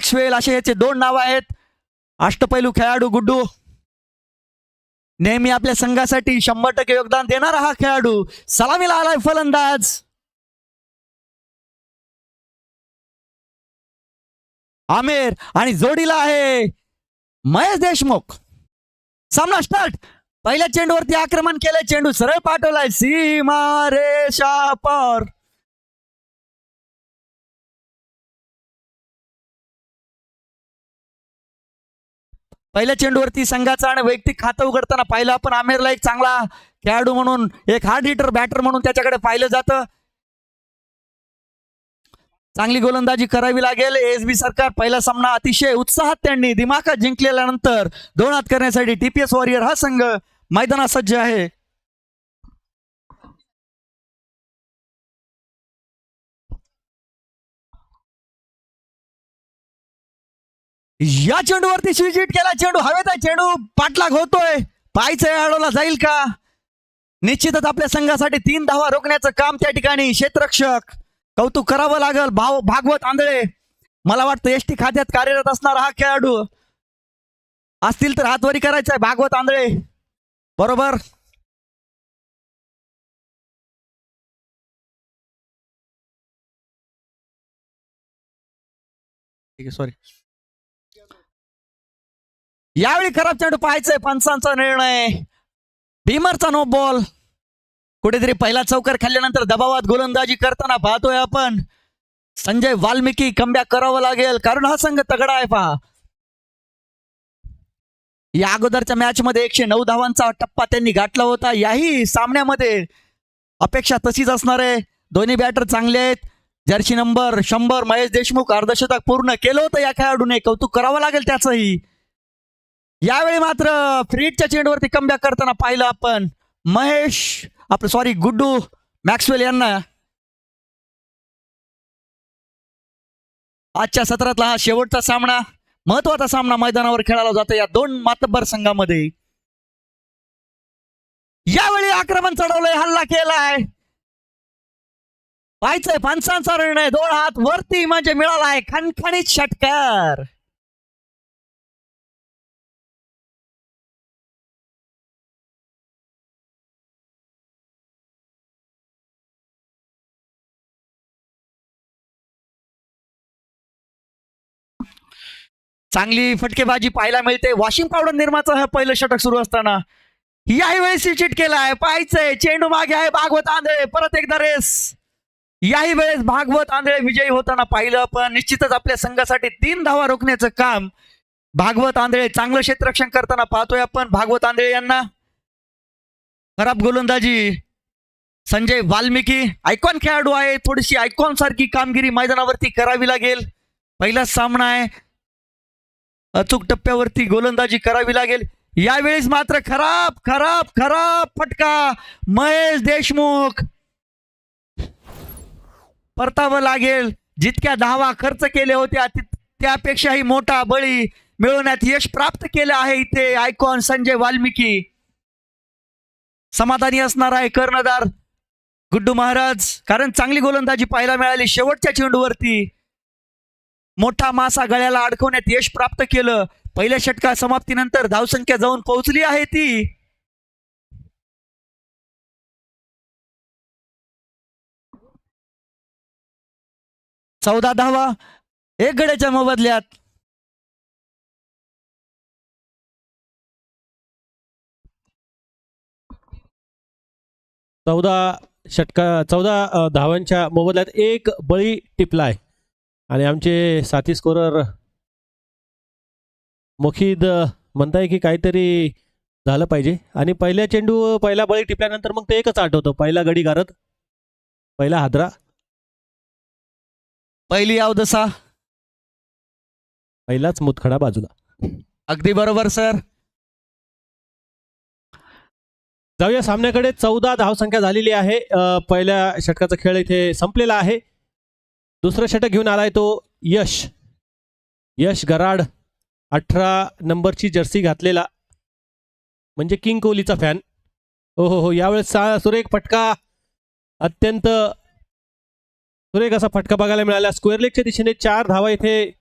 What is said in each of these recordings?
Maxwell असे याचे 2 नाव आहेत. अष्टपैलू खेळाडू गुड्डू, नेहमी आपल्या संघासाठी 100% योगदान देणारा हा खेळाडू. सलामीला आलाय फलंदाज आमिर आणि जोडीला आहे महेश देशमुख. सामना स्टार्ट. पहिल्या चेंडूवरती आक्रमण केलंय, चेंडू सरळ पाठवलाय सीमा रेषा पार. पहिल्या चेंडूवरती संघाचा आणि वैयक्तिक खातं उघडताना पाहिलं आपण आमिरला एक चांगला खेळाडू म्हणून, एक हार्ड हिटर बॅटर म्हणून त्याच्याकडे पाहिलं जातं. चांगली गोलंदाजी करावी लागेल. एसबी सरकार पहिला सामना अतिशय उत्साहात त्यांनी दिमाखात जिंकलेल्यानंतर 2 हात करण्यासाठी टीपीएस वॉरियर हा संघ मैदानात सज्ज आहे. या चेंडूवरती स्विच हिट केला, चेंडू हवेत आहे, चेंडू पाठलाग होतोय, पायचं अडवला जाईल का? निश्चितच आपल्या संघासाठी 3 धावा रोखण्याचं काम त्या ठिकाणी क्षेत्ररक्षक कौतुक करावं लागेल. भागवत आंधळे, मला वाटतं एसटी खात्यात कार्यरत असणारा हा खेळाडू असतील तर हातवरी करायचा आहे. भागवत आंधळे बरोबर. ठीक आहे, सॉरी. यावेळी खराब चेंडू पाहायचंय, पंचांचा निर्णय. भीमरचा नो बॉल. कुठेतरी पहिला चौकार खाल्ल्यानंतर दबावात गोलंदाजी करताना पाहतोय आपण संजय वाल्मिकी. कमबॅक करावं लागेल कारण हा संघ तगडा आहे. पहा, या अगोदरच्या मॅच मध्ये 109 धावांचा टप्पा त्यांनी गाठला होता. याही सामन्यामध्ये अपेक्षा तशीच असणार आहे. दोन्ही बॅटर चांगले आहेत. जर्सी नंबर 100 महेश देशमुख अर्धशतक पूर्ण केलं होतं या खेळाडूने, कौतुक करावं लागेल त्याचंही. यावेळी मात्र फ्रीटच्या चेंडूवरती कमबॅक करताना पाहिलं आपण गुड्डू मॅक्सवेल यांना. आजच्या सत्रातला हा शेवटचा सामना, महत्वाचा सामना मैदानावर खेळला जातो या 2 मातब्बर संघामध्ये. यावेळी आक्रमण चढवलंय, हल्ला केलाय, पाहायचंय पंचांचा निर्णय. 2 हात वरती म्हणजे मिळालाय खणखणीत षटकार. चांगली फटकेबाजी पाहायला मिळते. वॉशिंग पावडर निर्माचं हे पहिलं षटक सुरू असताना याही वेळेस स्विच केलाय, पाहायचंय चेंडू मागे आहे. भागवत आंधळे परत एकदा रेस. याही वेळेस भागवत आंधळे विजयी होताना पाहिलं. पण निश्चितच आपल्या संघासाठी 3 धावा रोखण्याचं काम भागवत आंधळे चांगलं क्षेत्ररक्षण करताना पाहतोय आपण. भागवत आंधळे यांना खराब गोलंदाजी संजय वाल्मिकी आयकॉन खेळाडू आहे, थोडीशी आयकॉन सारखी कामगिरी मैदानावरती करावी लागेल. पहिला सामना आहे, अचूक टप्प्यावरती गोलंदाजी करावी लागेल. यावेळेस मात्र खराब खराब खराब फटका. महेश देशमुख परतावं लागेल. जितक्या धावा खर्च केल्या होत्या त्यापेक्षाही मोठा बळी मिळवण्यात यश प्राप्त केलं आहे इथे आयकॉन संजय वाल्मिकी. समाधानी असणार आहे कर्णधार गुड्डू महाराज, कारण चांगली गोलंदाजी पाहायला मिळाली. शेवटच्या चेंडूवरती मोठा मासा गळ्याला अडकवण्यात यश प्राप्त केलं. पहिल्या षटका समाप्तीनंतर धावसंख्या जाऊन पोहोचली आहे ती 14 धावा 1 गड्याच्या मोबदल्यात. चौदा धावांच्या मोबदल्यात 1 बळी टिपलाय आणि आमचे साथी स्कोरर मुखीद म्हणताय की काहीतरी झालं पाहिजे. आणि पहिला बळी टिपल्यानंतर मग ते एकच आठवतं, पहिला गडी गारद, पहिला हादरा, पहिली अवदसा, पहिलाच मुतखडा बाजूला. अगदी बरोबर सर. जाऊया सामन्याकडे. 14 धावसंख्या झालेली आहे. पहिल्या षटकाचा खेळ इथे संपलेला आहे. दुसरं षटक घेऊन आलाय तो यश गराड, 18 नंबरची जर्सी घातलेला, म्हणजे किंग कोहलीचा फॅन. हो, यावेळेस सुरेख फटका, अत्यंत सुरेख असा फटका बघायला मिळाला. स्क्वेअर लेगच्या दिशेने 4 धावा इथे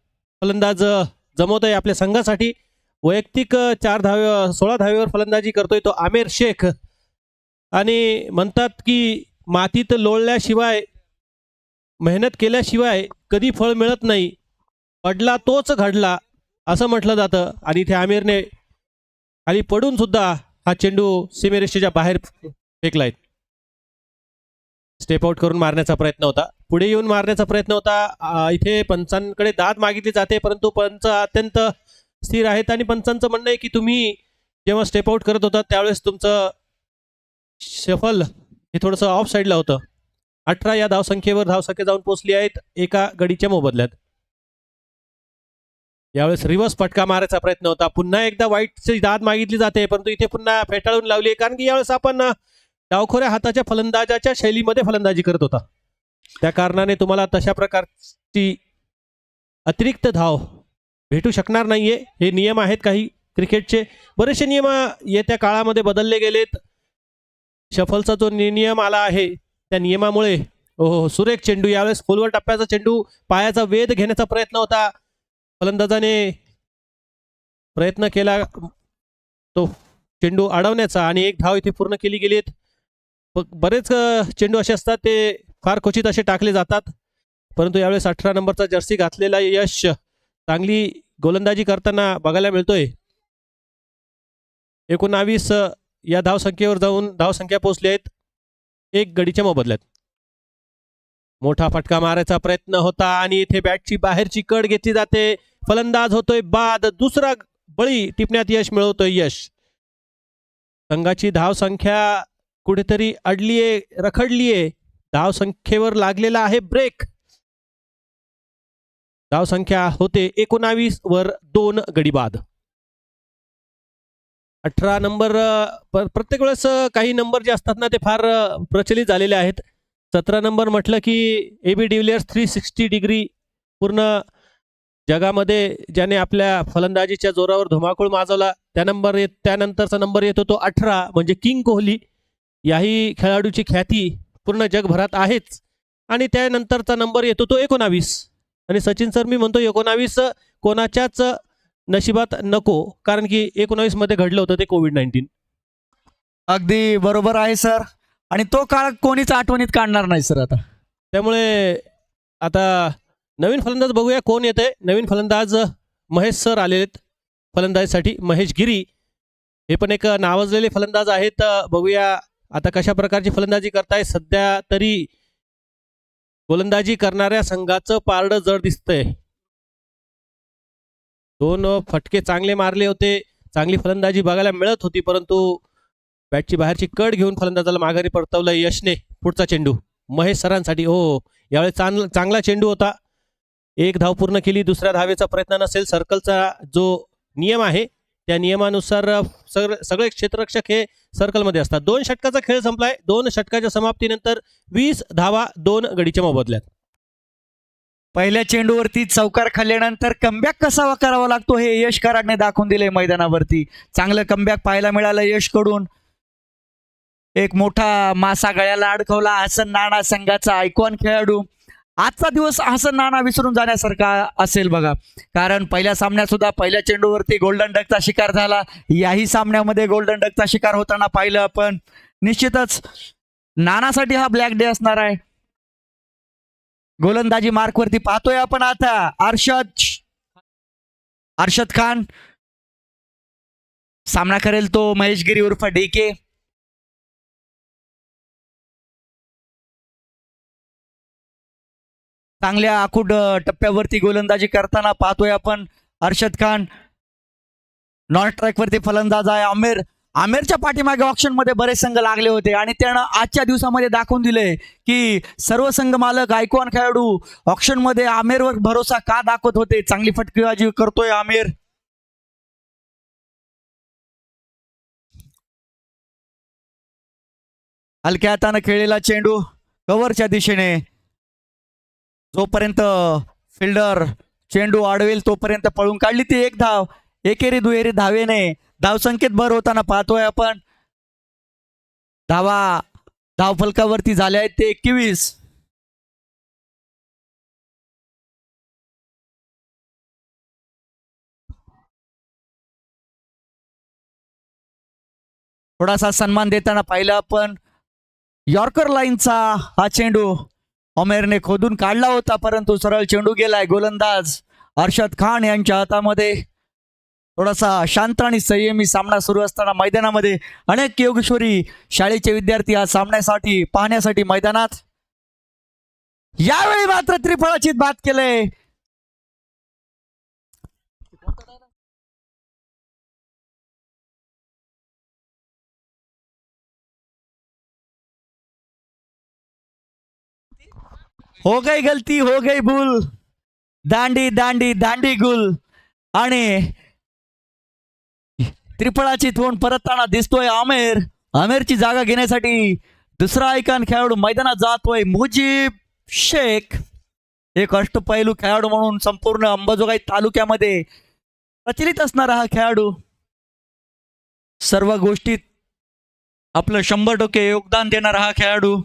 फलंदाज जमवत आहे आपल्या संघासाठी. वैयक्तिक 16 धावेवर फलंदाजी करतोय तो आमिर शेख. आणि म्हणतात की मातीत लोळल्याशिवाय, मेहनत केल्याशिवाय कधी फळ मिळत नाही, पडला तोच घडला असं म्हटलं जातं. आणि इथे आमिरने खाली पडून सुद्धा हा चेंडू सीमेरेषेच्या बाहेर फेकलाय. स्टेप आउट करून मारण्याचा प्रयत्न होता, पुढे येऊन मारण्याचा प्रयत्न होता. इथे पंचांकडे दाद मागितली जाते, परंतु पंच अत्यंत स्थिर आहेत आणि पंचांचं म्हणणं आहे की तुम्ही जेव्हा स्टेप आउट करत होता त्यावेळेस तुमचं शफल हे थोडंसं ऑफ साईडला होतं. 18 या धावसंख्येवर धावसंख्या जाऊन पोहोचली आहेत एका गडीच्या मोबदल्यात. यावेळेस रिव्हर्स फटका मारायचा प्रयत्न होता, पुन्हा एकदा वाईटची दाद मागितली जाते, परंतु इथे पुन्हा फेटाळून लावली आहे, कारण की यावेळेस आपण डावखोऱ्या हाताच्या फलंदाजाच्या शैलीमध्ये फलंदाजी करत होता. त्या कारणाने तुम्हाला तशा प्रकारची अतिरिक्त धाव भेटू शकणार नाहीये. हे नियम आहेत काही क्रिकेटचे. बरेचसे नियम येत्या काळामध्ये बदलले गेलेत. शफलचा जो नियम आला आहे त्या नियमामुळे सुरेख चेंडू, यावेळेस खोलवर टप्प्याचा चेंडू, पायाचा वेध घेण्याचा प्रयत्न होता, फलंदाजाने प्रयत्न केला तो चेंडू अडवण्याचा आणि एक धाव इथे पूर्ण केली गेलीत. बरेच चेंडू असे असतात ते फार क्वचित असे टाकले जातात, परंतु यावेळेस 18 नंबरचा जर्सी घातलेला यश चांगली गोलंदाजी करताना बघायला मिळतोय. 19 या धावसंख्येवर जाऊन धावसंख्या पोहोचली आहेत एक गडीच्या मोबदल्यात. मोठा फटका मारायचा प्रयत्न होता आणि इथे बॅटची बाहेरची कड घेतली जाते, फलंदाज होतोय बाद, दुसरा बळी टिपण्यात यश मिळवतोय यश. संघाची धावसंख्या कुठेतरी अडलीये, रखडलीये, धावसंख्येवर लागलेला आहे ब्रेक. धावसंख्या होते 19 वर 2 गडी बाद. 18 नंबर, प्रत्येक वेळेस काही नंबर जे असतात ना ते फार प्रचलित झालेले आहेत. 17 नंबर म्हटलं की AB डिव्हिलियर्स 360 डिग्री पूर्ण जगामध्ये ज्याने आपल्या फलंदाजीच्या जोरावर धुमाकूळ माजवला त्यानंतरचा नंबर येतो तो 18, म्हणजे किंग कोहली. याही खेळाडूची ख्याती पूर्ण जगभरात आहेच. आणि त्यानंतरचा नंबर येतो तो 19. आणि सचिन सर, मी म्हणतो 19 कोणाच्याच नशिबात नको, कारण की 19 मध्ये घडलं होतं ते कोविड-19. अगदी बरोबर आहे सर, आणि तो काळ कोणीच आठवणीत काढणार नाही सर आता. त्यामुळे आता नवीन फलंदाज बघूया कोण येते. नवीन फलंदाज महेश सर आलेत फलंदाजीसाठी. महेश गिरी हे पण एक नावाजलेले फलंदाज आहेत. बघूया आता कशा प्रकारची फलंदाजी करताय. सध्या तरी गोलंदाजी करणाऱ्या संघाचं पारडं जड दिसतंय. 2 फटके चांगले मारले होते, चांगली फलंदाजी बघायला मिळत होती, परंतु बॅटची बाहेरची कड घेऊन फलंदाजाला माघारी परतवलं यशने. पुढचा चेंडू महेश सरांसाठी. यावेळेस चांगला चेंडू होता, एक धाव पूर्ण केली. दुसऱ्या धावेचा प्रयत्न नसेल. सर्कलचा जो नियम आहे त्या नियमानुसार सगळे क्षेत्ररक्षक हे सर्कलमध्ये असतात. 2 षटकाचा खेळ संपलाय. 2 षटकाच्या समाप्तीनंतर 20 धावा 2 गडीच्या मोबदल्यात. पहिल्या चेंडूवरती चौकार खाल्ल्यानंतर कमबॅक कसा करावा लागतो हे यश कराडने दाखवून दिले मैदानावरती. चांगलं कमबॅक पाहायला मिळालं यशकडून. एक मोठा मासा गळ्याला अडकवला हसन नाना, संघाचा आयकॉन खेळाडू. आजचा दिवस हसन नाना विसरून जाण्यासारखा असेल बघा, कारण पहिल्या सामन्यात सुद्धा पहिल्या चेंडूवरती गोल्डन डकचा शिकार झाला. याही सामन्यामध्ये गोल्डन डकचा शिकार होताना पाहिलं आपण. निश्चितच नानासाठी हा ब्लॅक डे असणार आहे. गोलंदाजी मार्कवरती पाहतोय आपण आता अर्शद खान सामना करेल तो महेश गिरी उर्फ DK. चांगल्या आखूड टप्प्यावरती गोलंदाजी करताना पाहतोय आपण अर्शद खान. नॉन स्ट्राईक वरती फलंदाज आहे आमिरच्या पाठीमागे ऑप्शन मध्ये बरेच संघ लागले होते आणि त्यानं आजच्या दिवसामध्ये दाखवून दिले की सर्व संघ मालक आयकॉन खेळाडू ऑप्शन मध्ये आमिरवर भरोसा का दाखवत होते. चांगली फटकेबाजी करतोय आमिर. हलक्या हाताने खेळलेला चेंडू कव्हरच्या दिशेने. जोपर्यंत फिल्डर चेंडू अडवेल तोपर्यंत पळून काढली ती एक धाव. एकेरी दुहेरी धावेने धावसंख्येत भर होताना पाहतोय आपण. धावफलकावरती झाले आहेत ते 21. थोडासा सन्मान देताना पाहिलं आपण. यॉर्कर लाईनचा हा चेंडू आमिरने खोदून काढला होता, परंतु सरळ चेंडू गेलाय. गोलंदाज अर्शद खान यांच्या हातामध्ये. थोडासा शांत आणि संयमी सामना सुरू असताना मैदानामध्ये अनेक योगेश्वरी शाळेचे विद्यार्थी या सामन्यासाठी पाहण्यासाठी मैदानात. यावेळी मात्र त्रिफळाचीत बाद केलंय. हो गई गलती हो गई भूल, दांडी दांडी दांडी गुल. आणि त्रिफळाची होऊन परतताना दिसतोय आमिर. आमिरची जागा घेण्यासाठी दुसरा ऐकान खेळाडू मैदानात जातोय मुजीब शेख. एक अष्टपैलू खेळाडू म्हणून संपूर्ण अंबाजोगाई तालुक्यामध्ये प्रचलित असणारा हा खेळाडू. सर्व गोष्टीत आपलं 100% योगदान देणारा हा खेळाडू.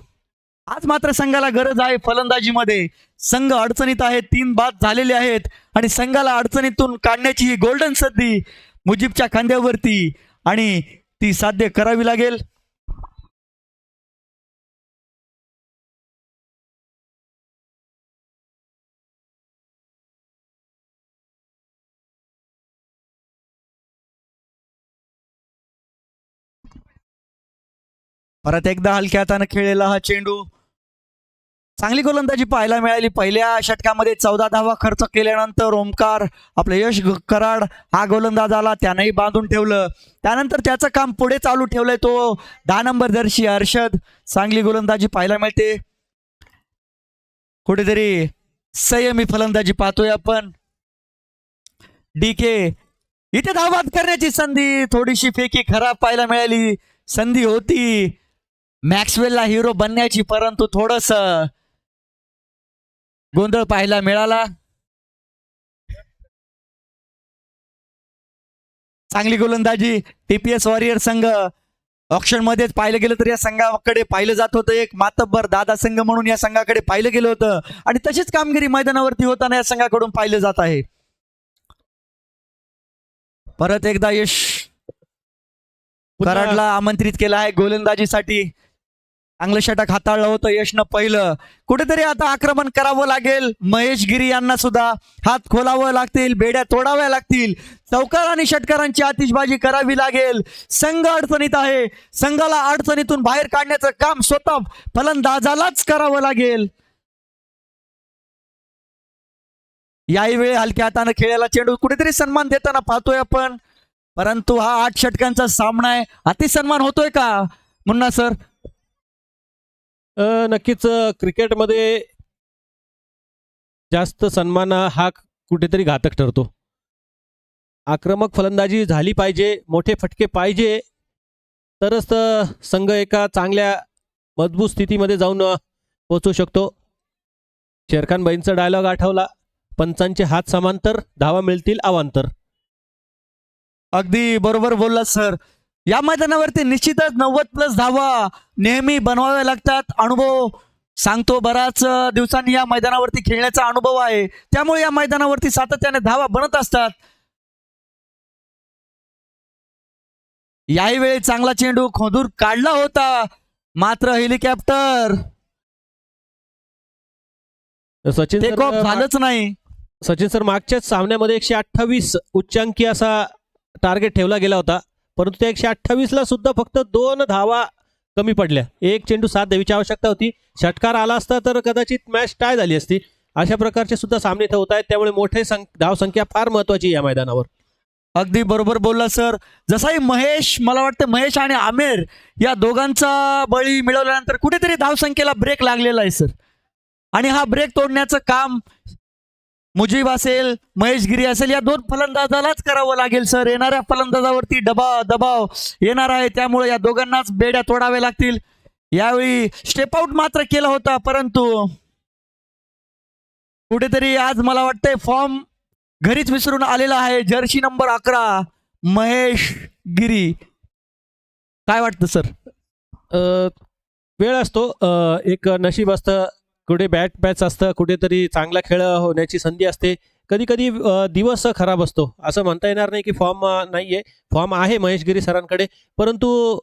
आज मात्र संघाला गरज आहे फलंदाजीमध्ये. संघ अडचणीत आहे, 3 बाद झालेले आहेत आणि संघाला अडचणीतून काढण्याची ही गोल्डन संधी मुजीबच्या खांद्यावरती आणि ती साध्य करावी लागेल. परत एकदा हलक्या हाताने खेळलेला हा चेंडू. चांगली गोलंदाजी पाहायला मिळाली. पहिल्या षटकामध्ये 14 धावा खर्च केल्यानंतर ओमकार आपलं यश कराड हा गोलंदाज आला, त्यानंही बांधून ठेवलं. त्यानंतर त्याचं काम पुढे चालू ठेवलंय तो 10 नंबर दर्शी अर्शद. चांगली गोलंदाजी पाहायला मिळते. कुठेतरी संयमी फलंदाजी पाहतोय आपण. डीके इथे धावबाद करण्याची संधी, थोडीशी फेकी खराब पाहायला मिळाली. संधी होती मॅक्सवेलला हिरो बनण्याची, परंतु थोडस गोंधळ पाहायला मिळाला. चांगली गोलंदाजी टीपीएस वॉरियर संघ ऑक्शन मध्येच पाहिलं गेलं तर या संघाकडे पाहिलं जात होतं. एक मातब्बर दादा संघ म्हणून या संघाकडे पाहिलं गेलं होतं आणि तशीच कामगिरी मैदानावरती होताना या संघाकडून पाहिलं जात आहे. परत एकदा यश कराडला आमंत्रित केलं आहे गोलंदाजीसाठी. चांगलं षटक हाताळलं होतं यशनं पहिलं. कुठेतरी आता आक्रमण करावं लागेल. महेश गिरी यांना सुद्धा हात खोलावं लागतील, बेड्या तोडाव्या लागतील. चौकार आणि षटकारांची आतिषबाजी करावी लागेल. संघ अडचणीत आहे. संघाला अडचणीतून बाहेर काढण्याचं काम स्वतः फलंदाजालाच करावं लागेल. याही वेळी हलक्या हाताने खेळायला चेंडू कुठेतरी सन्मान देताना पाहतोय आपण, परंतु हा 8 षटकांचा सामना आहे. अतिसन्मान होतोय का मुन्ना सर? नक्कीच क्रिकेटमध्ये जास्त सन्मान हा कुठेतरी घातक ठरतो. आक्रमक फलंदाजी झाली पाहिजे, मोठे फटके पाहिजे, तरच संघ एका चांगल्या मजबूत स्थितीमध्ये जाऊन पोहोचू शकतो. शेरखानबाईंचा डायलॉग आठवला, पंचांचे हात समांतर, धावा मिळतील अवांतर. अगदी बरोबर बोलला सर. या मैदानावरती निश्चितच 90+ धावा नेहमी बनवाव्या लागतात. अनुभव सांगतो, बराच दिवसांनी या मैदानावरती खेळण्याचा अनुभव आहे, त्यामुळे या मैदानावरती सातत्याने धावा बनत असतात. याही वेळी चांगला चेंडू खोदून काढला होता, मात्र हेलिकॉप्टर सचिन टेक ऑफ झालंच नाही. सचिन सर, मागच्याच सामन्यामध्ये 128 उच्चांकी असा टार्गेट ठेवला गेला होता, परंतु त्या 128 ला सुद्धा फक्त 2 धावा कमी पडल्या. एक चेंडू 7 द्यायची आवश्यकता होती. षटकार आला असता तर कदाचित मॅच टाय झाली असती. अशा प्रकारचे सुद्धा सामने इथे होत आहेत, त्यामुळे मोठे धावसंख्या फार महत्वाची या मैदानावर. अगदी बरोबर बोलला सर. जसाही महेश, मला वाटतं महेश आणि आमिर या दोघांचा बळी मिळवल्यानंतर कुठेतरी धावसंख्येला ब्रेक लागलेला आहे सर, आणि हा ब्रेक तोडण्याचं काम मुजीब असेल, महेश गिरी असेल, या 2 फलंदाजालाच करावं लागेल सर. येणाऱ्या फलंदाजावरती दबाव येणार आहे, त्यामुळे या दोघांनाच बेड्या तोडाव्या लागतील. यावेळी स्टेप आउट मात्र केला होता, परंतु कुठेतरी आज मला वाटतंय फॉर्म घरीच विसरून आलेला आहे. जर्सी नंबर 11 महेश गिरी. काय वाटतं सर? वेळ असतो, एक नशीब असतं, कुठे बॅट पॅच असतं, कुठेतरी चांगला खेळ होण्याची संधी असते. कधी कधी दिवस खराब असतो, असं म्हणता येणार नाही की फॉर्म नाहीये. फॉर्म आहे महेश गिरी सरांकडे, परंतु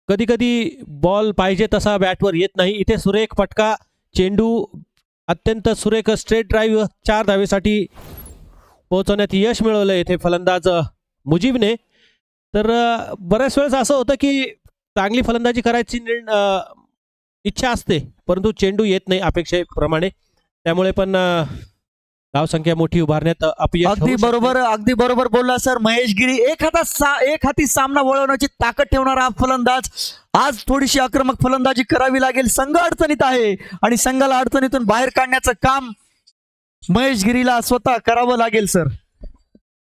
कधी कधी बॉल पाहिजे तसा बॅटवर येत नाही. इथे सुरेख फटका, चेंडू अत्यंत सुरेख स्ट्रेट ड्राईव्ह 4 धावेसाठी पोहोचवण्यात यश मिळवलं येथे फलंदाज मुजीबने. तर बऱ्याच वेळेस असं होतं की चांगली फलंदाजी करायची इच्छा असते, परंतु चेंडू येत नाही अपेक्षेप्रमाणे. त्यामुळे पण धावसंख्या मोठी उभारण्यात अपयश होऊ अगदी शकते. बरोबर, अगदी बरोबर बोलला सर महेश गिरी. एक हाती सामना वळवण्याची ताकद ठेवणारा हा फलंदाज. आज थोडीशी आक्रमक फलंदाजी करावी लागेल. संघ अडचणीत आहे आणि संघाला अडचणीतून बाहेर काढण्याचं काम महेश गिरीला स्वतः करावं लागेल सर.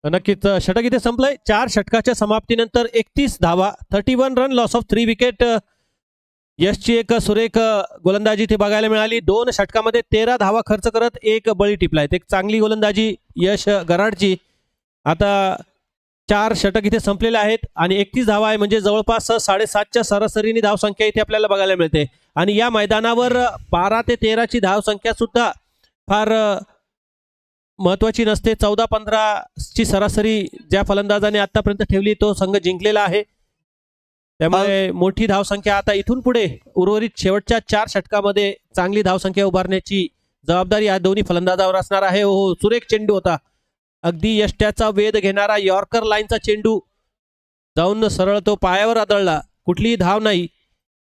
नक्कीच षटक इथे संपलंय. 4 षटकाच्या समाप्तीनंतर 31 धावा, 31 रन, लॉस ऑफ 3 विकेट. यशची एक सुरेख गोलंदाजी इथे बघायला मिळाली. 2 षटकामध्ये 13 धावा खर्च करत 1 बळी टिपलाय. एक चांगली गोलंदाजी यश गराडची. आता 4 षटक इथे संपलेले आहेत आणि 31 धावा आहे, म्हणजे जवळपास 7.5च्या सरासरीने धावसंख्या इथे आपल्याला बघायला मिळते. आणि या मैदानावर 12 ते 13ची धावसंख्या सुद्धा फार महत्वाची नसते. 14-15ची सरासरी ज्या फलंदाजाने आतापर्यंत ठेवली तो संघ जिंकलेला आहे. त्यामुळे मोठी धावसंख्या आता इथून पुढे उर्वरित शेवटच्या 4 षटकामध्ये चांगली धावसंख्या उभारण्याची जबाबदारी या दोन्ही फलंदाजावर असणार आहे. हो, सुरेख चेंडू होता. अगदी यष्ट्याचा वेध घेणारा यॉर्कर लाईनचा चेंडू जाऊन सरळ तो पायावर आदळला. कुठलीही धाव नाही.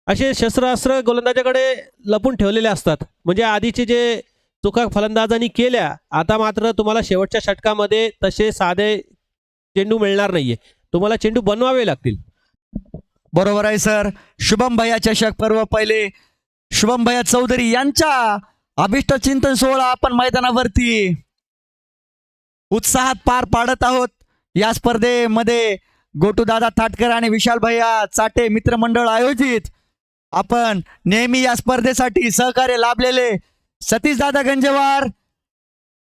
असे शस्त्रास्त्र गोलंदाजाकडे लपून ठेवलेले असतात. म्हणजे आधीचे जे चुका फलंदाजांनी केल्या, आता मात्र तुम्हाला शेवटच्या षटकामध्ये तसे साधे चेंडू मिळणार नाहीये. तुम्हाला चेंडू बनवावे लागतील. बरोबर आहे सर. शुभम भैया चषक पर्व पहिले शुभम भैया चौधरी यांच्या अभिष्ट चिंतन सोहळा आपण मैदानावरती उत्साहात पार पाडत आहोत. या स्पर्धेमध्ये गोटूदादा थाटकर आणि विशाल भैया चाटे मित्रमंडळ आयोजित आपण नेहमी या स्पर्धेसाठी सहकार्य लाभलेले सतीश दादा गंजेवार,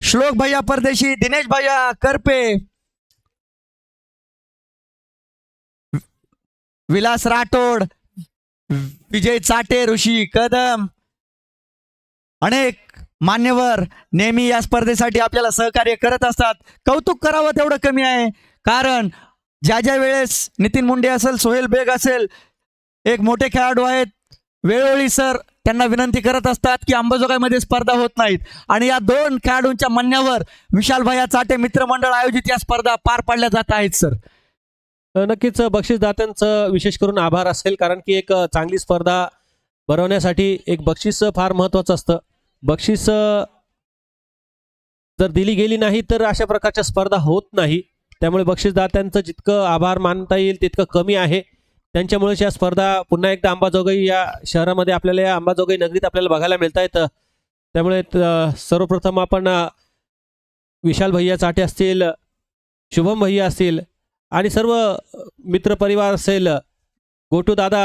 श्लोक भैया परदेशी, दिनेश भैया करपे, विलास राठोड, विजय चाटे, ऋषी कदम, अनेक मान्यवर नेहमी या स्पर्धेसाठी आपल्याला सहकार्य करत असतात. कौतुक करावं तेवढं कमी आहे. कारण ज्या ज्या वेळेस नितीन मुंडे असेल, सोहेल बेग असेल, एक मोठे खेळाडू आहेत, वेळोवेळी सर त्यांना विनंती करत असतात की अंबाजोगाईमध्ये स्पर्धा होत नाहीत. आणि या 2 खेळाडूंच्या म्हणण्यावर विशाल भैया चाटे मित्रमंडळ आयोजित या स्पर्धा पार पाडल्या जात आहेत सर. नक्कीच बक्षीसदात्यांचं विशेष करून आभार असेल, कारण की एक चांगली स्पर्धा भरवण्यासाठी एक बक्षीस फार महत्वाचं असतं. बक्षीस जर दिली गेली नाही तर अशा प्रकारच्या स्पर्धा होत नाही. त्यामुळे बक्षीसदात्यांचं जितकं आभार मानता येईल तितकं कमी आहे. त्यांच्यामुळेच या स्पर्धा पुन्हा एकदा अंबाजोगाई या शहरामध्ये आपल्याला, या अंबाजोगाई नगरीत आपल्याला बघायला मिळत आहेत. त्यामुळे सर्वप्रथम आपण विशाल भैया चाटे असतील, शुभम भैया असतील आणि सर्व मित्रपरिवार असेल, गोटू दादा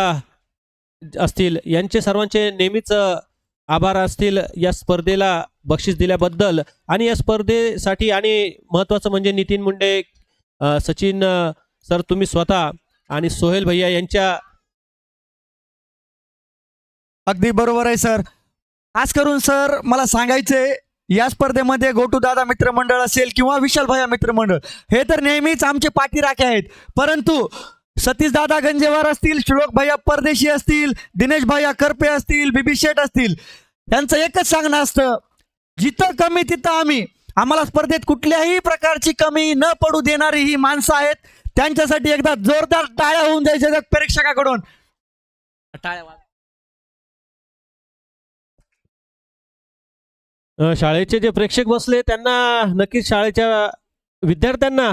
असतील, यांचे सर्वांचे नेहमीच आभार असतील या स्पर्धेला बक्षीस दिल्याबद्दल. आणि या स्पर्धेसाठी आणि महत्त्वाचं म्हणजे नितीन मुंडे, सचिन सर, तुम्ही स्वतः आणि सोहेल भैया यांच्या. अगदी बरोबर आहे सर. खास करून सर मला सांगायचंय, या स्पर्धेमध्ये गोटू दादा मित्रमंडळ असेल किंवा विशाल भैया मित्रमंडळ हे तर नेहमीच आमचे पाठीराखे आहेत. परंतु सतीश दादा गंजेवार असतील, श्लोक भैया परदेशी असतील, दिनेश भैया करपे असतील, बीबी शेठ असतील, यांचं एकच सांगणं असतं, जिथं कमी तिथं आम्ही. आम्हाला स्पर्धेत कुठल्याही प्रकारची कमी न पडू देणारी ही माणसं आहेत. त्यांच्यासाठी एकदा जोरदार टाळ्या होऊन जायच्या प्रेक्षकाकडून. शाळेचे जे प्रेक्षक बसले त्यांना, नक्कीच शाळेच्या विद्यार्थ्यांना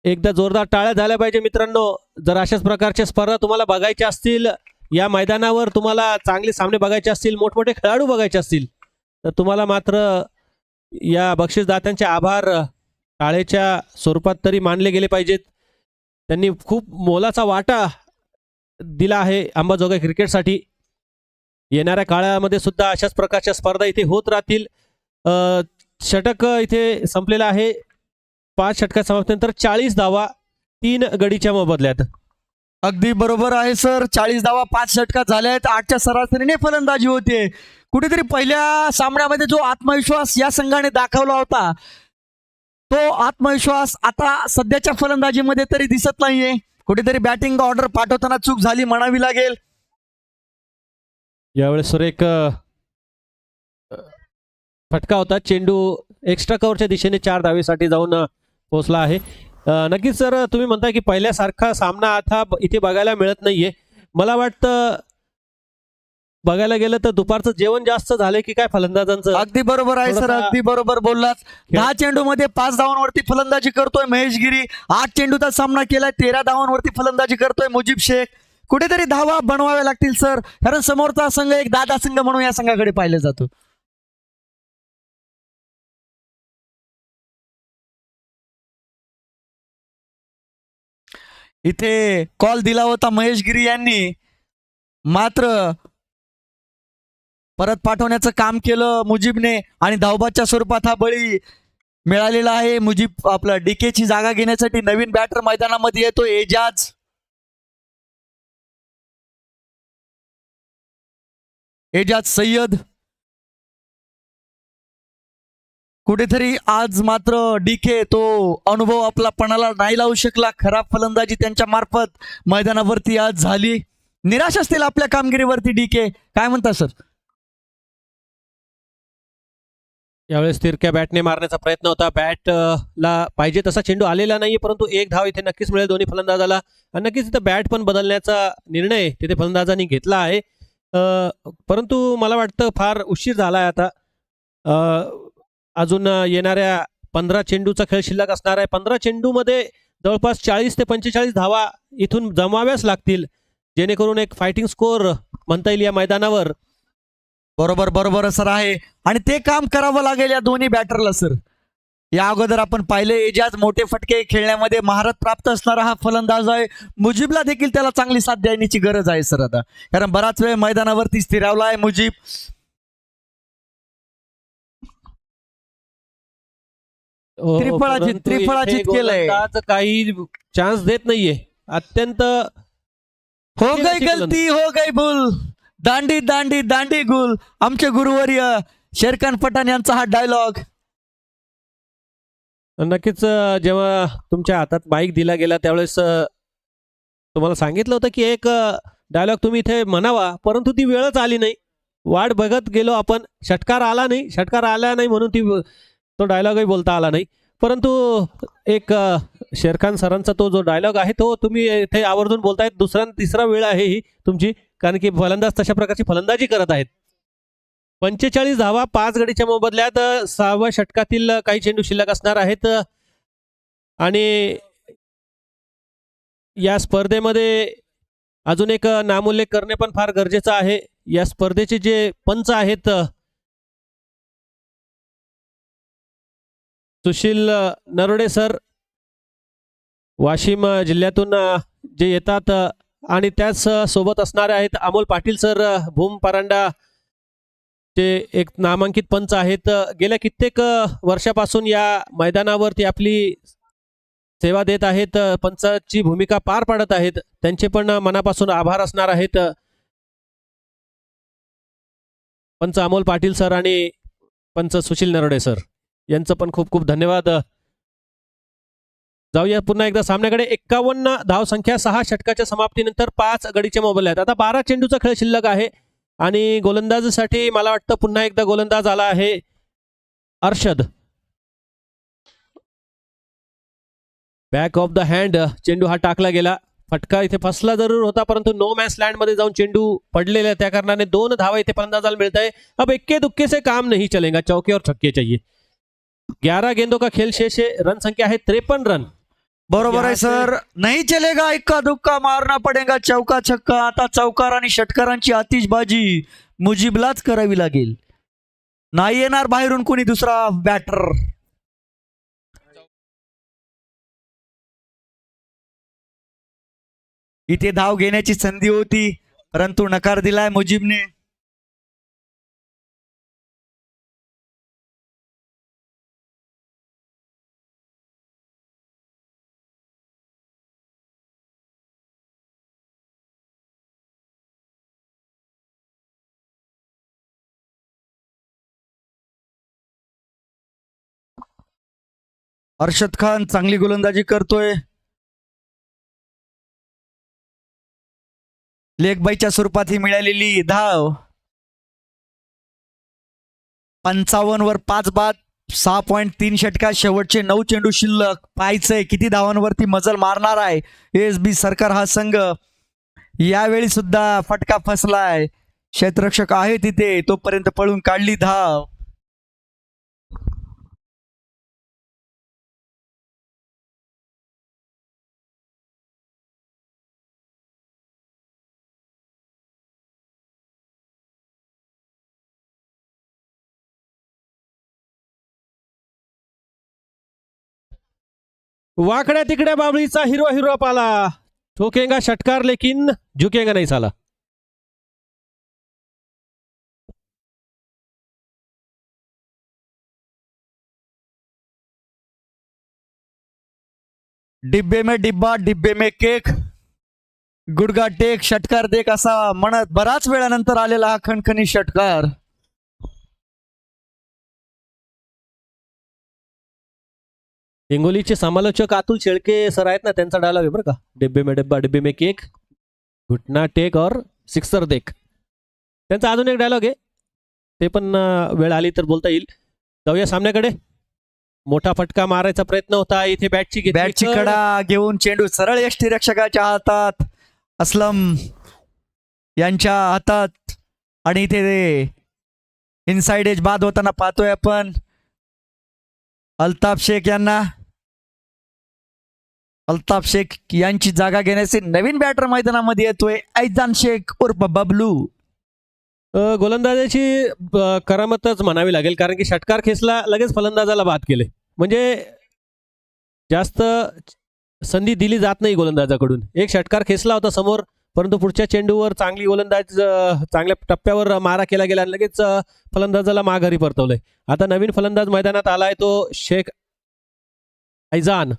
एकदा जोरदार टाळ्या झाल्या पाहिजे. मित्रांनो, जर अशाच प्रकारच्या स्पर्धा तुम्हाला बघायच्या असतील, या मैदानावर तुम्हाला चांगले सामने बघायचे असतील, मोठमोठे खेळाडू बघायचे असतील, तर तुम्हाला मात्र या बक्षीसदात्यांचे आभार टाळेच्या स्वरूपात तरी मानले गेले पाहिजेत. त्यांनी खूप मोलाचा वाटा दिला आहे अंबाजोगाई क्रिकेटसाठी. येणाऱ्या काळामध्ये सुद्धा अशाच प्रकारच्या स्पर्धा इथे होत राहतील. षटक इथे संपलेलं आहे. 5 षटकात समाप्तीनंतर 40 धावा 3 गडीच्या मोबदल्यात. अगदी बरोबर आहे सर. 40 धावा 5 षटकात झाल्या आहेत. 8च्या सरासरीने फलंदाजी होते. कुठेतरी पहिल्या सामन्यामध्ये जो आत्मविश्वास या संघाने दाखवला होता, तो आत्मविश्वास आता सध्याच्या फलंदाजीमध्ये तरी दिसत नाहीये. कुठेतरी बॅटिंग ऑर्डर पाठवताना चूक झाली म्हणावी लागेल. यावेळेस सुरेख फटका होता. चेंडू एक्स्ट्रा कव्हरच्या दिशेने 4 धावेसाठी जाऊन पोहोचला आहे. नक्कीच सर, तुम्ही म्हणताय की पहिल्यासारखा सामना आता इथे बघायला मिळत नाहीये. मला वाटतं बघायला गेलं तर दुपारचं जेवण जास्त झालंय की काय फलंदाजांचं. अगदी बरोबर आहे सर, थोडासा- अगदी बरोबर बोललात. 10 चेंडूमध्ये 5 धावांवरती फलंदाजी करतोय महेश गिरी. 8 चेंडूचा सामना केलाय, 13 धावांवरती फलंदाजी करतोय मुजीब शेख. कुठेतरी धावा बनवाव्या लागतील सर, कारण समोरचा संघ एक दादा संघ म्हणून या संघाकडे पाहिलं जातो. इथे कॉल दिला होता महेश गिरी यांनी, मात्र परत पाठवण्याचं काम केलं मुजीबने आणि धावबादच्या स्वरूपात हा बळी मिळालेला आहे. मुजीब आपला डीकेची जागा घेण्यासाठी नवीन बॅटर मैदानामध्ये येतो एजाज. एजाज सय्यद. कुठेतरी आज मात्र डीके तो अनुभव आपला पणाला नाही लावू शकला. खराब फलंदाजी त्यांच्या मार्फत मैदानावरती आज झाली. निराश असतील आपल्या कामगिरीवरती डीके, काय म्हणता सर? यावेळेस तिरक्या बॅटने मारण्याचा प्रयत्न होता. बॅटला पाहिजे तसा चेंडू आलेला नाही, परंतु एक धाव इथे नक्कीच मिळेल दोन्ही फलंदाजाला. आणि नक्कीच तिथं बॅट पण बदलण्याचा निर्णय तिथे फलंदाजांनी घेतला आहे. परंतु मला वाटतं फार उशीर झाला आहे आता. अजून येणाऱ्या 15 चेंडूचा खेळ शिल्लक असणार आहे. 15 चेंडूमध्ये जवळपास 40 ते 45 धावा इथून जमाव्याच लागतील, जेणेकरून एक फायटिंग स्कोअर म्हणता येईल या मैदानावर. बरोबर बरोबर सर आहे, आणि ते काम करावं लागेल या दोन्ही बॅटरला सर. या अगोदर आपण पाहिले एजाज मोठे फटके खेळण्यामध्ये महारत प्राप्त असणारा हा फलंदाज आहे. मुजीबला देखील त्याला चांगली साथ देण्याची गरज आहे सर आता, कारण बराच वेळ मैदानावरती स्थिरावला आहे मुजीब. परंतु त्रिफळाचीत इथे केलंय. गोलंदाज काही चान्स देत नाहीये. अत्यंत हो गई गलती हो गई भूल, दांडी दांडी दांडी गुल. आमचे गुरुवर्य शेरखान पठाण यांचा हा डायलॉग. नक्कीच जेव्हा तुमच्या हातात माईक दिला गेला त्यावेळेस तुम्हाला सांगितलं होतं की एक डायलॉग तुम्ही इथे म्हणावा, परंतु ती वेळच आली नाही. वाट बघत गेलो आपण, षटकार आला नाही म्हणून तो डायलॉगही बोलता आला नाही. परंतु एक शेरखान सरांचा तो जो डायलॉग आहे तो तुम्ही इथे आवर्जून बोलतायत. दुसरा तिसरा वेळ आहे ही तुमची, कारण की फलंदाज तशा प्रकारची फलंदाजी करत आहेत. 45 धावा 5 गडीच्या मोबदल्यात 6व्या षटकातील काही चेंडू शिल्लक असणार आहेत. आणि या स्पर्धेमध्ये अजून एक नामोल्लेख करणे पण फार गरजेचं आहे. या स्पर्धेचे जे पंच आहेत सुशील नरोडे सर, वाशिम जिल्ह्यातून जे येतात, आणि त्याच सोबत असणारे आहेत अमोल पाटील सर, भूम परांडा, ते एक नामांकित पंच आहेत. गेल्या कित्येक वर्षापासून या मैदानावरती आपली सेवा देत आहेत, पंचाची भूमिका पार पाडत आहेत. त्यांचे पण मनापासून आभार असणार आहेत. पंच अमोल पाटील सर आणि पंच सुशील नरोडे सर यांचं पण खूप खूप धन्यवाद. जाऊया पुन्हा एकदा सामन्याकडे. 51 धावसंख्या 6 षटकाच्या समाप्तीनंतर 5 गडीचे मोबदल्यात. आता 12 चेंडूचा खेळ शिल्लक आहे आणि गोलंदाजीसाठी मला वाटतं पुन्हा एकदा गोलंदाज आला आहे Arshad. Back of the hand चेंडू हा टाकला गेला. फटका इथे फसला जरूर होता, परंतु नो मॅन्स लँड मध्ये जाऊन चेंडू पडलेला त्या कारणाने 2 धावा इथे फलंदाजाला मिळत आहे. अब इक्के दुक्के से काम नहीं चलेगा, चौके और छक्के चाहिए. 11 गेंदों का खेल शेष है. रन संख्या है 53 रन. बरोबर आहे सर, नाही चलेगा, इक्का दुक्का मारना पडेगा, चौका छक्का. आता चौकार आणि षटकारांची आतिषबाजी मुजीबलाच करावी लागेल. नाही येणार बाहेरून कोणी दुसरा बॅटर. इथे धाव घेण्याची संधी होती, परंतु नकार दिलाय मुजीबने. अर्शद खान चांगली गोलंदाजी करतोय. लेग बाईच्या स्वरूपात ही मिळालेली धाव 55 वर 5 बाद 6.3 षटका शेवटचे 9 चेंडू शिल्लक. पाहायचंय किती धावांवरती मजल मारणार आहे एसबी सरकार हा संघ. यावेळी सुद्धा फटका फसलाय. क्षेत्ररक्षक आहे तिथे तोपर्यंत पळून काढली धाव. वाकड्या तिकड्या बाबळीचा हिरवा हिरवा पाला. ठोकेंगा षटकार लेकिन झुकेंगा नाही साला. डिब्बे में डिब्बा डिब्बे में केक गुडगा टेक षटकार देक असा म्हणत बराच वेळानंतर आलेला हा खणखणी षटकार. हिंगोलीचे समालोचक अतुल शेळके सर आहेत ना, त्यांचा डायलॉग आहे बरं का. डिब्बे में डिब्बा डिब्बे में केक घुटना टेक और सिक्सर देख. त्यांचा अजून एक डायलॉग आहे, ते पण वेळ आली तर बोलता येईल. जाऊया सामन्याकडे. मोठा फटका मारायचा प्रयत्न होता इथे. बॅटची कडा घेऊन चेंडू सरळ यष्टीरक्षकाच्या हातात, असलम यांच्या हातात. आणि इथे इनसाइड एज बाद होताना पाहतोय आपण अल्ताफ शेख यांना. अल्ताफ शेख यांची जागा घेण्याचे नवीन बॅटर मैदानामध्ये येतोय ऐजान शेख उर्फ बबलू. गोलंदाजाची करामतच म्हणावी लागेल, कारण की षटकार खेचला लगेच फलंदाजाला बाद केले. म्हणजे जास्त संधी दिली जात नाही गोलंदाजाकडून. एक षटकार खेचला होता समोर, परंतु पुढच्या चेंडूवर चांगली गोलंदाज चांगल्या टप्प्यावर मारा केला गेला आणि लगेच फलंदाजाला माघारी परतवलंय. आता नवीन फलंदाज मैदानात आलाय तो शेख ऐजान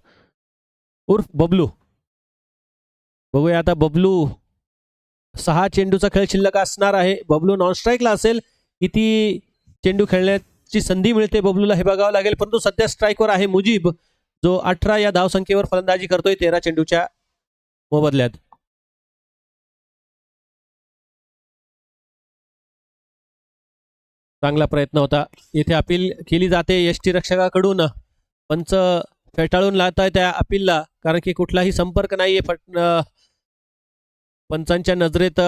उर्फ बबलू. बघूया आता बबलू. 6 चेंडूचा खेळ शिल्लक असणार आहे. बबलू नॉन स्ट्राईकला असेल. किती चेंडू खेळण्याची संधी मिळते बबलूला हे बघावं लागेल. परंतु सध्या स्ट्राईकवर आहे मुजीब, जो 18 या धावसंख्येवर फलंदाजी करतोय 13 चेंडूच्या मोबदल्यात. चांगला प्रयत्न होता. इथे अपील केली जाते यष्टीरक्षकाकडून. पंच फेटाळून लावताय त्या अपीलला, कारण की कुठलाही संपर्क नाहीये. पंचांच्या नजरेत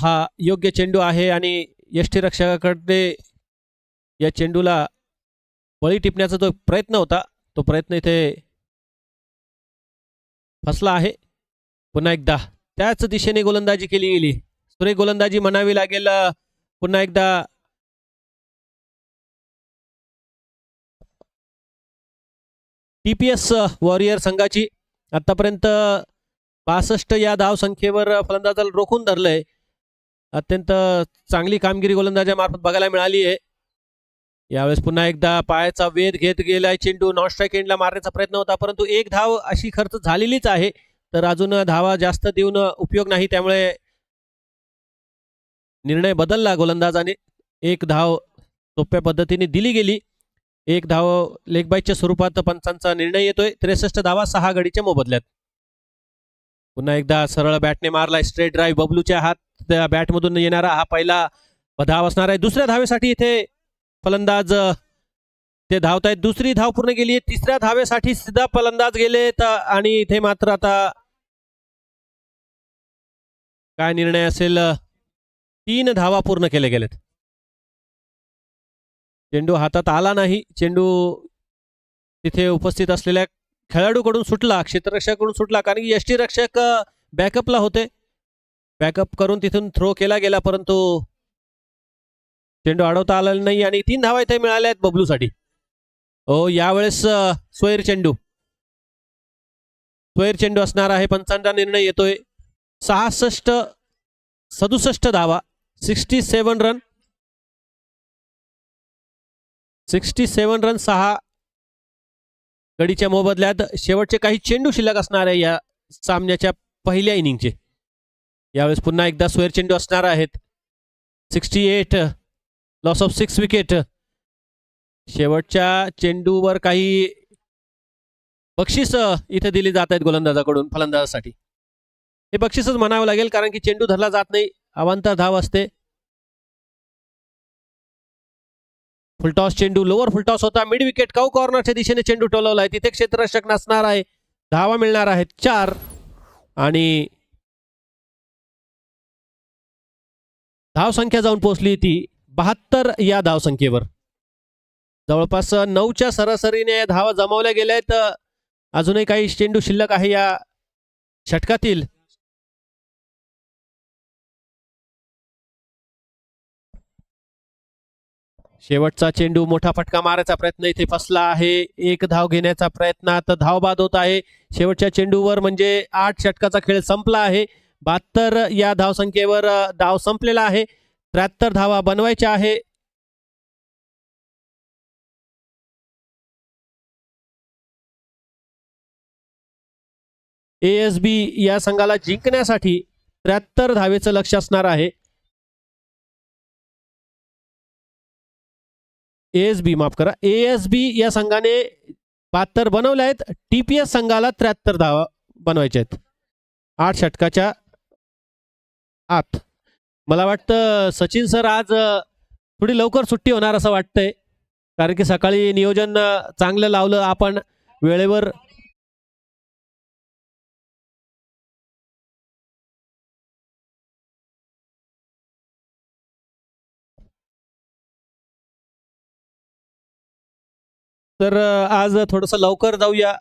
हा योग्य चेंडू आहे आणि यष्टीरक्षकाकडे या चेंडूला बळी टिपण्याचा जो प्रयत्न होता, तो प्रयत्न इथे फसला आहे. पुन्हा एकदा त्याच दिशेने गोलंदाजी केली गेली. सुरेख गोलंदाजी म्हणावी लागेल. पुन्हा एकदा TPS वॉरियर संघाची आतापर्यंत 62 या धावसंख्येवर फलंदाजाला रोखून धरलंय. अत्यंत चांगली कामगिरी गोलंदाजामार्फत बघायला मिळाली आहे. यावेळेस पुन्हा एकदा पायाचा वेध घेत गेलाय चेंडू. नॉन स्ट्राईक एंडला मारण्याचा प्रयत्न होता, परंतु एक धाव अशी खर्च झालेलीच आहे, तर अजून धावा जास्त देऊन उपयोग नाही. त्यामुळे निर्णय बदलला गोलंदाजाने. एक धाव सोप्या पद्धतीने दिली गेली. एक धाव लेगबाईच्या स्वरूपात पंचांचा निर्णय येतोय. 63 धावा 6 गडीच्या मोबदल्यात. पुन्हा एकदा सरळ बॅटने मारलाय स्ट्रेट ड्राईव्ह. बबलूच्या हात बॅटमधून येणारा हा पहिला धाव असणार आहे. दुसऱ्या धावेसाठी इथे फलंदाज ते धावतायत. दुसरी धाव पूर्ण गेली आहे. तिसऱ्या धावेसाठी सुद्धा फलंदाज गेलेत आणि इथे मात्र आता काय निर्णय असेल. 3 धावा पूर्ण केले गेलेत. चेंडू हातात आला नाही. चेंडू तिथे उपस्थित असलेल्या खेळाडूकडून सुटला, क्षेत्ररक्षकाकडून सुटला, कारण की यष्टीरक्षक बॅकअपला होते. बॅकअप करून तिथून थ्रो केला गेला, परंतु चेंडू अडवता आला नाही आणि 3 धावा इथे मिळाल्या आहेत बबलूसाठी. यावेळेस स्वैर चेंडू असणार आहे. पंचांचा निर्णय येतोय. 67 धावा 67 रन 6 गडीच्या मोबदल्यात. शेवटचे काही चेंडू शिल्लक असणार आहे या सामन्याच्या पहिल्या इनिंगचे. यावेळेस पुन्हा एकदा स्वैर चेंडू असणार आहेत. 68 लॉस ऑफ 6 विकेट. शेवटच्या चेंडूवर काही बक्षीस इथे दिली जात आहेत गोलंदाजाकडून फलंदाजासाठी. हे बक्षीसच म्हणावं लागेल, कारण की चेंडू धरला जात नाही, अवांतर धाव असते. फुलटॉस चेंडू, लोअर फुलटॉस होता, मिड विकेट कौ कॉर्नरच्या दिशेने चेंडू टोलवला आहे, तिथे क्षेत्ररक्षक नसणार आहे. धावा मिळणार आहेत 4 आणि धावसंख्या जाऊन पोहोचली ती 72 या धावसंख्येवर. जवळपास 9च्या सरासरीने धावा जमावल्या गेल्या आहेत. अजूनही काही चेंडू शिल्लक आहे या षटकातील. शेवटचा चेंडू, मोठा फटका मारायचा प्रयत्न इथे फसला आहे. 1 धाव घेण्याचा प्रयत्न, आता धाव बाद होत आहे शेवटच्या चेंडूवर, म्हणजे 8 षटकाचा खेळ संपला आहे. 72 या धावसंख्येवर डाव संपलेला आहे. 73 धावा बनवायच्या आहे. ASB या संघाला जिंकण्यासाठी 73 धावेचं लक्ष असणार आहे. ASB माफ करा, ASB या संघाने 72 बनवल्या आहेत. TPS संघाला 73 धावा बनवायच्या आहेत 8 षटकाच्या आत. मला वाटतं सचिन सर आज थोडी लवकर सुट्टी होणार असं वाटतंय, कारण की सकाळी नियोजन चांगलं लावलं आपण वेळेवर. तर आज थोडंसं लवकर जाऊया,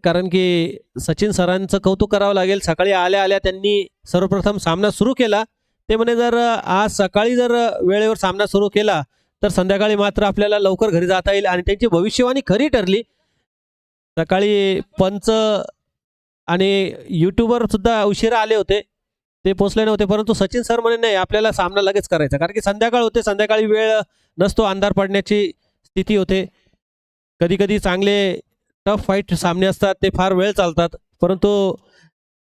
कारण की सचिन सरांचं कौतुक करावं लागेल. सकाळी आल्या आल्या त्यांनी सर्वप्रथम सामना सुरू केला. ते म्हणे जर आज सकाळी जर वेळेवर सामना सुरू केला तर संध्याकाळी मात्र आपल्याला लवकर घरी जाता येईल, आणि त्यांची भविष्यवाणी खरी ठरली. सकाळी पंच आणि यूट्यूबर सुद्धा उशिरा आले होते, ते पोचले नव्हते, परंतु सचिन सर म्हणे नाही, आपल्याला सामना लगेच करायचा, कारण की संध्याकाळ होते, संध्याकाळी वेळ नसतो, अंधार पडण्याची स्थिती होते. कधी कधी चांगले टफ फाईट सामने असतात, ते फार वेळ चालतात, परंतु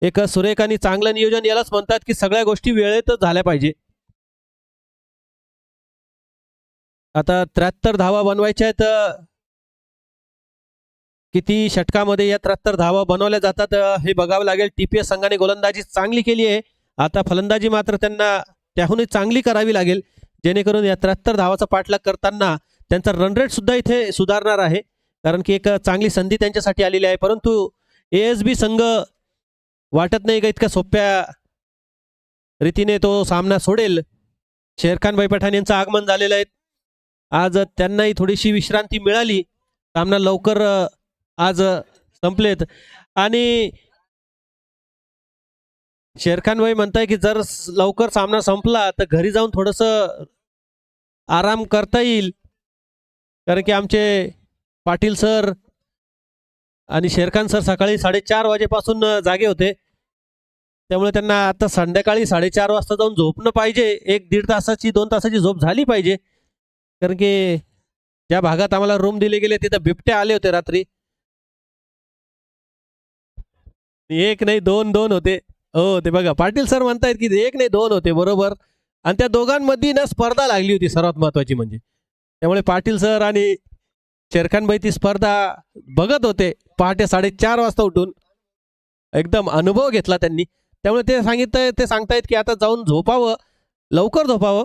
एक सुरेख आणि चांगलं नियोजन यालाच म्हणतात की सगळ्या गोष्टी वेळेतच झाल्या पाहिजे. आता 73 धावा बनवायच्या आहेत. किती षटकामध्ये या 73 धावा बनवल्या जातात हे बघावं लागेल. TPS संघाने गोलंदाजी चांगली केली आहे, आता फलंदाजी मात्र त्यांना त्याहूनही चांगली करावी लागेल, जेणेकरून या 73 धावाचा पाठलाग करताना त्यांचा रन रेट सुद्धा इथे सुधारणार आहे, कारण की एक चांगली संधी त्यांच्यासाठी आलेली आहे. परंतु ASB संघ वाटत नाही का इतक्या सोप्या रीतीने तो सामना सोडेल. शेरखान भाई पठाण यांचं आगमन झालेलं आहे, आज त्यांनाही थोडीशी विश्रांती मिळाली, सामना लवकर आज संपलेत. आणि शेरखान भाई म्हणताय की जर लवकर सामना संपला तर घरी जाऊन थोडंसं आराम करता येईल, कारण की आमचे पाटील सर आणि शेरखान सर सकाळी 4:30 वाजेपासून जागे होते, त्यामुळे त्यांना आता संध्याकाळी 4:30 वाजता जाऊन झोपणं पाहिजे. 1-1.5 तासाची 2 तासाची झोप झाली पाहिजे, कारण की ज्या भागात आम्हाला रूम दिले गेले तिथं बिबटे आले होते रात्री. 1 नाही 2 होते. हो, ते बघा पाटील सर म्हणतायत की 1 नाही 2 होते बरोबर, आणि त्या दोघांमध्ये ना स्पर्धा लागली होती सर्वात महत्वाची म्हणजे. त्यामुळे पाटील सर आणि शेरखान भाई ती स्पर्धा बघत होते पहाटे 4:30 वाजता उठून. एकदम अनुभव घेतला त्यांनी, त्यामुळे ते सांगतायत की आता जाऊन झोपावं, लवकर झोपावं,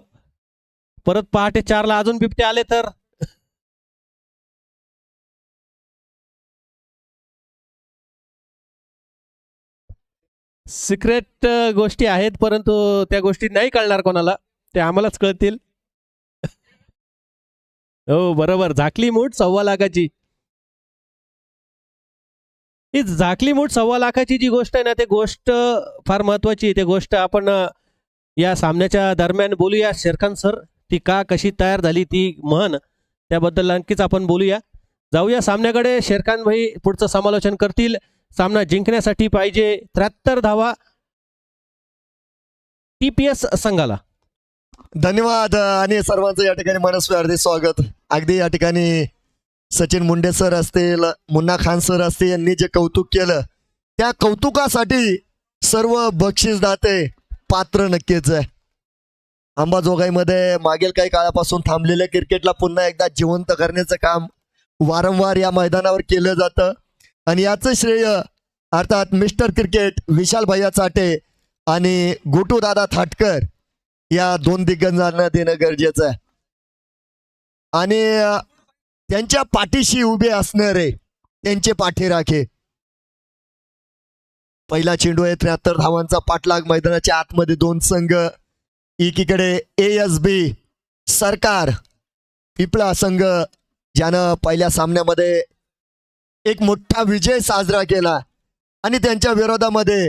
परत पहाटे 4ला अजून बिबटे आले तर. सिक्रेट गोष्टी आहेत, परंतु त्या गोष्टी नाही कळणार कोणाला, ते आम्हालाच कळतील. हो बरोबर, झाकली मूठ 1.25 लाखाची. ही झाकली मूठ 1.25 लाखाची जी गोष्ट आहे ना, ते गोष्ट फार महत्वाची. ते गोष्ट आपण या सामन्याच्या दरम्यान बोलूया. शेरखान सर ती का कशी तयार झाली ती म्हण, त्याबद्दल नक्कीच आपण बोलूया. जाऊया सामन्याकडे. शेरखान भाई पुढचं समालोचन करतील. सामना जिंकण्यासाठी पाहिजे 73 धावा TPS संघाला. धन्यवाद आणि सर्वांचं या ठिकाणी मनस्वी हार्दिक स्वागत. अगदी या ठिकाणी सचिन मुंडे सर असतील, मुन्ना खान सर असतील, यांनी जे कौतुक केलं त्या कौतुकासाठी सर्व बक्षीसदाते पात्र नक्कीच आहे. अंबाजोगाईमध्ये मागील काही काळापासून थांबलेल्या क्रिकेटला पुन्हा एकदा जिवंत करण्याचं काम वारंवार या मैदानावर केलं जातं, आणि याचं श्रेय अर्थात मिस्टर क्रिकेट विशाल भैया चाटे आणि गोटू दादा थाटकर या 2 दिग्गजांना देणं गरजेचं आहे. आणि त्यांच्या पाठीशी उभे असणारे त्यांचे पाठीराखे. पहिला चेंडू आहे, 73 धावांचा पाठलाग. मैदानाच्या आतमध्ये 2 संघ. एकीकडे ASB सरकार पिपळा संघ, ज्यानं पहिल्या सामन्यामध्ये एक मोठा विजय साजरा केला, आणि त्यांच्या विरोधामध्ये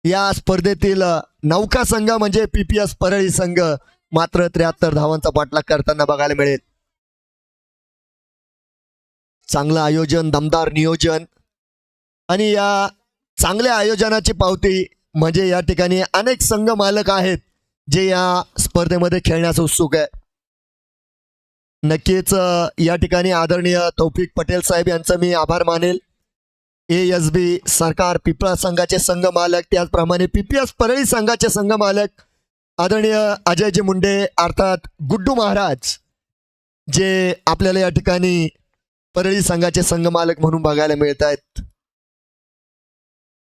या स्पर्धेतील नौका संघ म्हणजे PPS परळी संघ मात्र 73 धावांचा पाठलाग करताना बघायला मिळेल. चांगलं आयोजन, दमदार नियोजन, आणि या चांगल्या आयोजनाची पावती म्हणजे या ठिकाणी अनेक संघ मालक आहेत जे या स्पर्धेमध्ये खेळण्यास उत्सुक आहे. नक्कीच या ठिकाणी आदरणीय तौफिक पटेल साहेब यांचा मी आभार मानेल. ASB सरकार पिपळा संघाचे संघ मालक, त्याचप्रमाणे PPS परळी संघाचे संघ मालक आदरणीय अजयजी मुंडे अर्थात गुड्डू महाराज, जे आपल्याला या ठिकाणी परळी संघाचे संघ मालक म्हणून बघायला मिळत आहेत.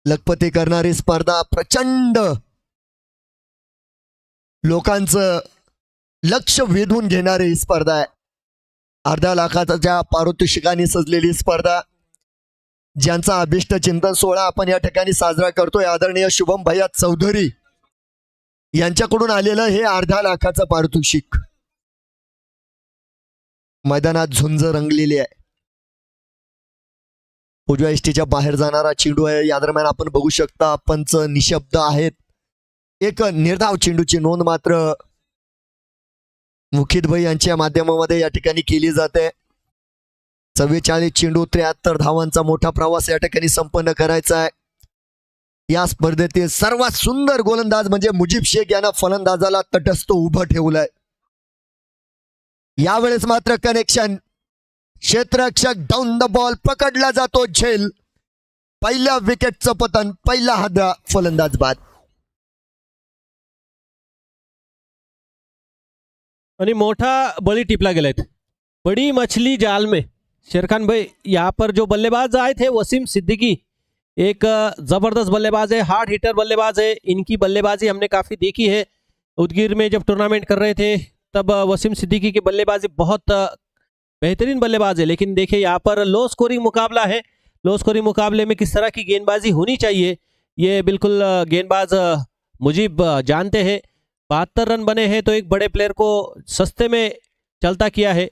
लखपती करणारी स्पर्धा, प्रचंड लोकांचं लक्ष वेधून घेणारी स्पर्धा आहे. अर्ध्या लाखाच्या पारितोषिकांनी सजलेली स्पर्धा, ज्यांचा अभिष्ट चिंतन सोहळा आपण या ठिकाणी साजरा करतोय. आदरणीय शुभम भैया चौधरी यांच्याकडून आलेलं हे 1.5 लाखाचं पारितोषिक. मैदानात झुंज रंगलेली आहे. उजव्या इष्टीच्या बाहेर जाणारा चेंडू आहे. या दरम्यान आपण बघू शकता पंच निशब्द आहेत. एक निर्धाव चेंडूची नोंद मात्र मुखित भाई यांच्या माध्यमामध्ये या ठिकाणी केली जाते. 44 चेंडू 73 धावांचा मोठा प्रवास या ठिकाणी संपन्न करायचा आहे. या स्पर्धेतील सर्वात सुंदर गोलंदाज म्हणजे मुजीब शेख यानं फलंदाजाला तटस्थ उभं ठेवलंय. यावेळेस मात्र कनेक्शन, क्षेत्ररक्षक डाऊन द बॉल, पकडला जातो झेल. पहिल्या विकेटचं पतन, पहिला हादरा, फलंदाज बाद. आणि मोठा बळी टिपला गेलाय. बड़ी मछली जाल में. शेरखान भाई, यहाँ पर जो बल्लेबाज आए थे वसीम सिद्दीकी, एक ज़बरदस्त बल्लेबाज है, हार्ड हिटर बल्लेबाज है. इनकी बल्लेबाजी हमने काफ़ी देखी है. उदगीर में जब टूर्नामेंट कर रहे थे तब वसीम सिद्दीकी की बल्लेबाजी बहुत बेहतरीन बल्लेबाज है. लेकिन देखिए यहाँ पर लो स्कोरिंग मुकाबला है. लो स्कोरिंग मुकाबले में किस तरह की गेंदबाजी होनी चाहिए ये बिल्कुल गेंदबाज मुजीब जानते हैं. 72 रन बने हैं तो एक बड़े प्लेयर को सस्ते में चलता किया है.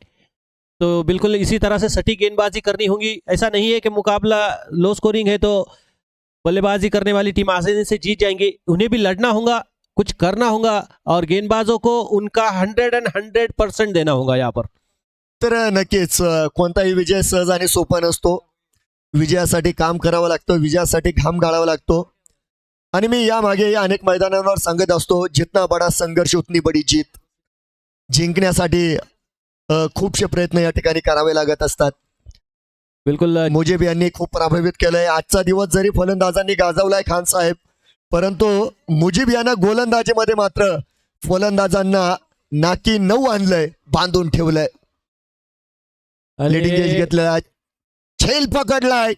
तो बिल्कुल इसी तरह से सटीक गेंदबाजी करनी होगी. ऐसा नहीं है कि मुकाबला लो स्कोरिंग है तो बल्लेबाजी करने वाली टीम आसानी से जीत जाएंगी. उन्हें भी लड़ना होगा, कुछ करना होगा, और गेंदबाजों को उनका 100% देना होगा यहाँ पर. तर नक्कीच कोणताही विजय सहज आणि सोपा नसतो. विजयासाठी काम करावं लागतं, विजयासाठी घाम गाळावा लागतो. आणि मी यामागे अनेक मैदानांवर सांगत असतो, जितना बडा संघर्ष उतनी बडी जीत. जिंकण्यासाठी खूपशे प्रयत्न या ठिकाणी करावे लागत असतात. बिल्कुल मुजीब यांनी खूप प्रभावित केलंय. आजचा दिवस जरी फलंदाजांनी गाजवलाय खान साहेब, परंतु मुजीब यांना गोलंदाजीमध्ये मात्र फलंदाजांना नाकी 9 आणलंय, बांधून ठेवलंय. लिडिंग एज घेतलेला, झेल पकडलाय,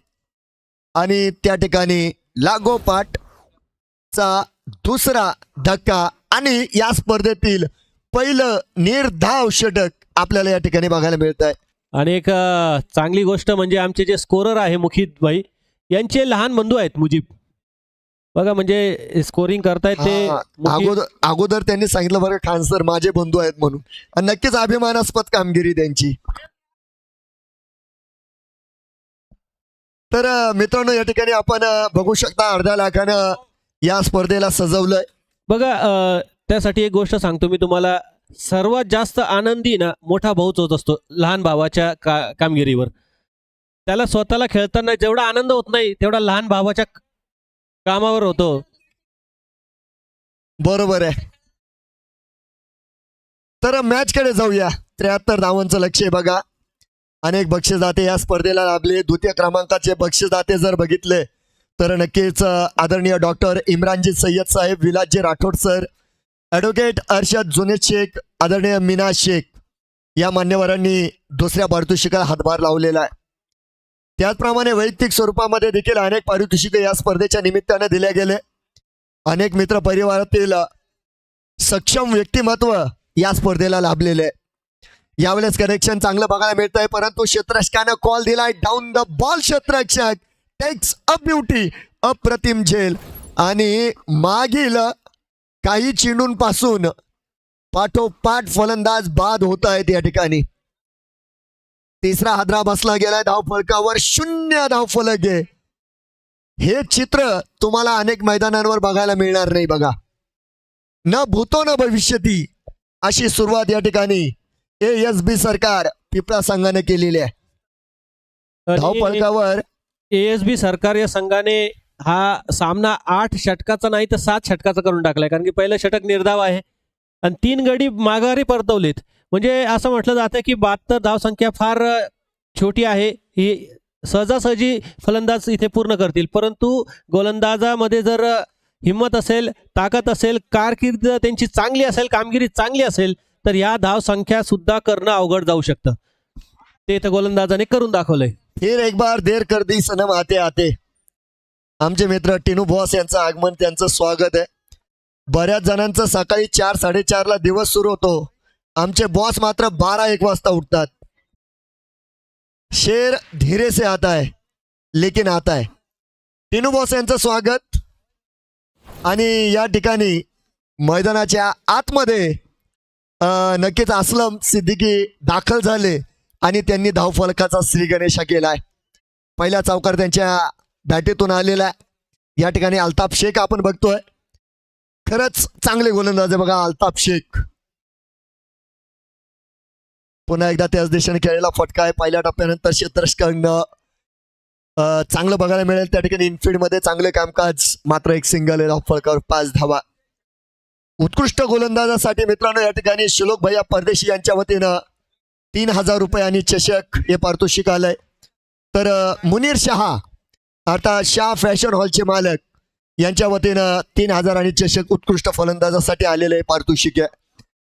आणि त्या ठिकाणी लागोपाठ चा दुसरा धक्का, आणि या स्पर्धेतील पहिलं निर्धाव षटक आपल्याला या ठिकाणी बघायला मिळत आहे. आणि एक चांगली गोष्ट म्हणजे आमचे जे स्कोरर आहे मुखित भाई, यांचे लहान बंधू आहेत मुजीब. बघा म्हणजे स्कोरिंग करतायत ते. अगोदर त्यांनी सांगितलं बरं खान सर माझे बंधू आहेत म्हणून, आणि नक्कीच अभिमानास्पद कामगिरी त्यांची. तर मित्रांनो, या ठिकाणी आपण बघू शकता 1.5 लाखानं या स्पर्धेला सजवलंय. बघा त्यासाठी एक गोष्ट सांगतो मी तुम्हाला. सर्वात जास्त आनंदी ना मोठा भाऊच होत असतो लहान भावाच्या कामगिरीवर. त्याला स्वतःला खेळताना जेवढा आनंद होत नाही तेवढा लहान भावाच्या कामावर होतो. बरोबर आहे. तर मॅच कडे जाऊया. 73 धावांचं लक्ष आहे बघा. अनेक बक्षीसदाते या स्पर्धेला लाभले. द्वितीय क्रमांकाचे बक्षीसदाते जर बघितले तर नक्कीच आदरणीय डॉक्टर इम्रानजी सय्यद साहेब, विलासजी राठोड सर, ॲडव्होकेट अर्शद जुनेद शेख, आदरणीय मीना शेख या मान्यवरांनी दुसऱ्या पारितोषिकाला हातभार लावलेला आहे. त्याचप्रमाणे वैयक्तिक स्वरूपामध्ये देखील अनेक पारितोषिके या स्पर्धेच्या निमित्ताने दिले गेले. अनेक मित्र परिवारातील सक्षम व्यक्तिमत्व या स्पर्धेला लाभलेले आहे. यावेळेस कनेक्शन चांगलं बघायला मिळतंय, परंतु क्षेत्ररक्षकानं कॉल दिलाय डाऊन द बॉल. क्षेत्ररक्षक टेक्स अ ब्युटी, अप्रतिम झेल आणि मागील काही चेंडूंपासून पाठोपाठ फलंदाज बाद होत आहेत या ठिकाणी. तिसरा हादरा बसला गेलाय धावफलकावर, 0 धावफलक आहे. हे चित्र तुम्हाला अनेक मैदानांवर बघायला मिळणार नाही बघा. न भूतो न भविष्यती अशी सुरुवात या ठिकाणी ASB सरकार पिपळा संघाने केलेली आहे. धावफलकावर ASB सरकार या संघाने हा सामना 8 षटकाचा नाही तर 7 षटकाचा करून टाकलाय, कारण की पहिलं षटक निर्धाव आहे आणि 3 गडी माघारी परतवलेत. म्हणजे असं म्हटलं जातं की 72 धावसंख्या फार छोटी आहे, ही सहजासहजी फलंदाज इथे पूर्ण करतील. परंतु गोलंदाजामध्ये जर हिंमत असेल, ताकद असेल, कारकीर्द त्यांची चांगली असेल, कामगिरी चांगली असेल तर या धावसंख्या सुद्धा करणं अवघड जाऊ शकतं. ते तर गोलंदाजाने करून दाखवलंय. फिर एक बार देर कर दी सनम आते आते. आमचे मित्र टिनू बॉस यांचं आगमन, त्यांचं स्वागत आहे. बऱ्याच जणांचं सकाळी 4-4:30 ला दिवस सुरू होतो. आमचे बॉस मात्र 12-1 वाजता उठतात. शेर धीरे से आता है लेकिन आता है. टिनू बॉस यांचं स्वागत. आणि या ठिकाणी मैदानाच्या आतमध्ये नक्कीच असलम सिद्दीकी दाखल झाले आणि त्यांनी धावफलकाचा श्री गणेशा केलाय. पहिला चौकार त्यांच्या बॅटीतून आलेला आहे. या ठिकाणी अल्ताफ शेख आपण बघतोय, खरंच चांगले गोलंदाज आहे बघा अल्ताफ शेख. पुन्हा एकदा त्याच दिशेने खेळलेला फटका आहे. पहिल्या टप्प्यानंतर क्षेत्ररक्षकांना चांगलं बघायला मिळेल. त्या ठिकाणी इनफिल्ड मध्ये चांगले कामकाज, मात्र एक सिंगल आहे. धावफलकावर 5 धावा. उत्कृष्ट गोलंदाजासाठी मित्रांनो या ठिकाणी श्लोक भैया परदेशी यांच्या वतीनं 3000 रुपये आणि चषक हे पारितोषिक आलंय. तर मुनीर शहा अर्थात शाह फॅशन हॉलचे मालक यांच्या वतीनं 3000 आणि चषक उत्कृष्ट फलंदाजासाठी आलेले पारितोषिक आहे.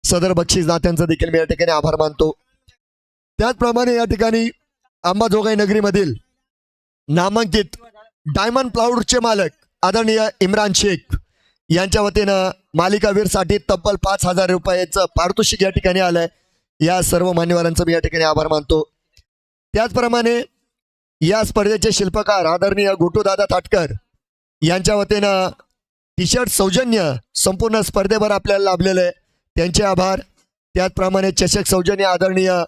सदर बक्षीसदात्यांचा देखील मी या ठिकाणी आभार मानतो. त्याचप्रमाणे या ठिकाणी अंबाजोगाई नगरीमधील नामांकित डायमंड प्लाऊडचे मालक आदरणीय इम्रान शेख यांच्या वतीनं मालिकावीरसाठी तब्बल 5000 रुपयाचं पारितोषिक या ठिकाणी आलंय. या सर्व मान्यवरांचं मी या ठिकाणी आभार मानतो. त्याचप्रमाणे या स्पर्धेचे शिल्पकार आदरणीय गोटूदादा ताटकर यांच्या वतीनं टी-शर्ट सौजन्य संपूर्ण स्पर्धेभर आपल्याला लाभलेलं आहे, त्यांचे आभार. त्याचप्रमाणे चषक सौजन्य आदरणीय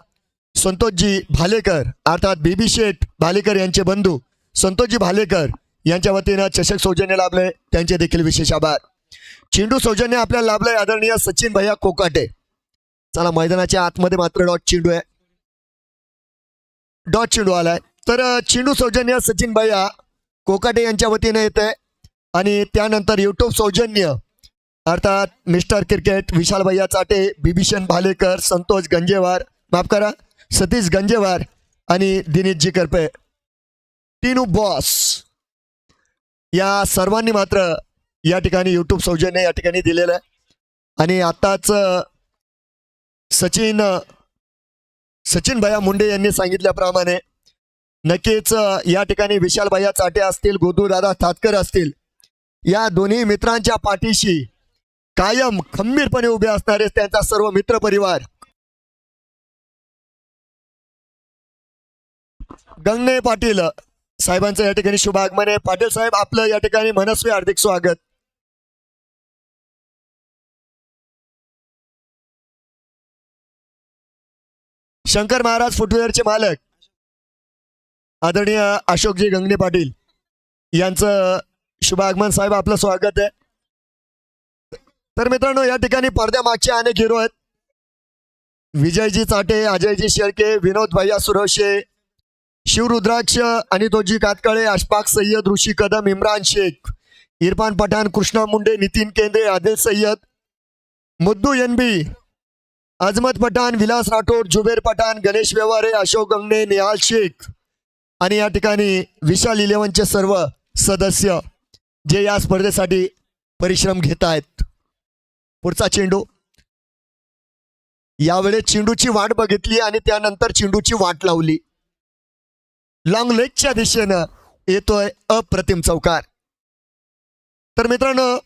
संतोषजी भालेकर अर्थात बीबी शेठ भालेकर यांचे बंधू संतोषजी भालेकर यांच्या वतीनं चषक सौजन्य लाभले, त्यांचे देखील विशेष आभार. चेंडू सौजन्य आपल्याला लाभलंय आदरणीय सचिन भैया कोकाटे. चला मैदानाच्या आतमध्ये मात्र डॉट चेंडू आहे, डॉट चेंडू आलाय. तर चेंडू सौजन्य सचिन भैया कोकाटे यांच्या वतीने येते. आणि त्यानंतर युट्यूब सौजन्य अर्थात मिस्टर क्रिकेट विशाल भैया चाटे, बिभीषण भालेकर, संतोष गंजेवार, माफ करा सतीश गंजेवार आणि दिनेशजी करपे, टिनू बॉस या सर्वांनी मात्र या ठिकाणी युट्यूब सौजन्य या ठिकाणी दिलेलं आहे. आणि आताच सचिन भैया मुंडे यांनी सांगितल्याप्रमाणे नक्कीच या ठिकाणी विशाल भैया चाटे असतील, गोदूदादा तातकर असतील, या दोन्ही मित्रांच्या पाठीशी कायम खंबीरपणे उभे असणारे त्यांचा सर्व मित्र परिवार. गंगणे पाटील साहेबांचं या ठिकाणी शुभ आगमन आहे. पाटील साहेब आपलं या ठिकाणी मनस्वी हार्दिक स्वागत. शंकर महाराज फुटवेअरचे मालक आदरणीय अशोकजी गंगणे पाटील यांचं शुभ आगमन. साहेब आपलं स्वागत आहे. तर मित्रांनो या ठिकाणी पडद्यामागचे अनेक हिरो आहेत. विजयजी चाटे, अजयजी शेळके, विनोद भैया सुरवशे, शिवरुद्राक्ष, अनितोजी कातकाळे, अशफाक सय्यद, ऋषी कदम, इम्रान शेख, इरफान पठाण, कृष्णा मुंडे, नितीन केंद्रे, आदिल सय्यद, मुद्दू एनबी, अजमत पठाण, विलास राठोड, जुबेर पठाण, गणेश व्यवहारे, अशोक गंगणे, निहाल शेख आणि या ठिकाणी विशाल 11चे सर्व सदस्य जे या स्पर्धेसाठी परिश्रम घेत आहेत. पुढचा चेंडू. यावेळेस चेंडूची वाट बघितली आणि त्यानंतर चेंडूची वाट लावली. लॉंग लेगच्या दिशेनं येतोय अप्रतिम चौकार. तर मित्रांनो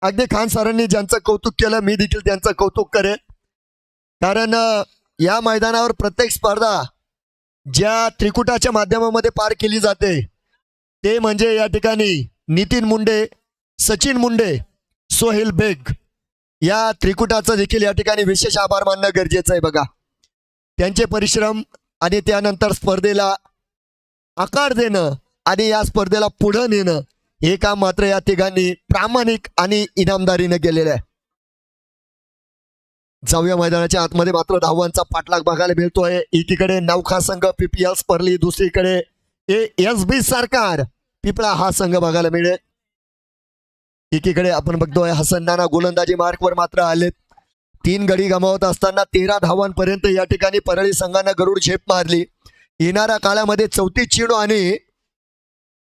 अगदी खान सरांनी ज्यांचं कौतुक केलं मी देखील त्यांचं कौतुक करेन. कारण या मैदानावर प्रत्येक स्पर्धा ज्या त्रिकुटाच्या माध्यमामध्ये पार केली जाते ते म्हणजे या ठिकाणी नितीन मुंडे, सचिन मुंडे, सोहेल बेग या त्रिकुटाचं देखील या ठिकाणी विशेष आभार मानणं गरजेचं आहे. बघा त्यांचे परिश्रम आणि त्यानंतर स्पर्धेला आकार देणं आणि या स्पर्धेला पुढं नेणं हे काम मात्र या तिघांनी प्रामाणिक आणि इनामदारीने केलेलं आहे. जाऊया मैदानाच्या आतमध्ये मात्र धावांचा पाठलाग बघायला मिळतोय. एकीकडे नौखा संघ पीपीएल स्पर्ली, दुसरीकडे ASB सरकार पिपळा हा संघ बघायला मिळेल. एकीकडे आपण बघतोय हसन नाना गोलंदाजी मार्कवर मात्र आलेत. 3 गडी गमावत असताना 13 धावांपर्यंत या ठिकाणी परळी संघानं गरुड झेप मारली. येणाऱ्या काळामध्ये 34 चेंडू आणि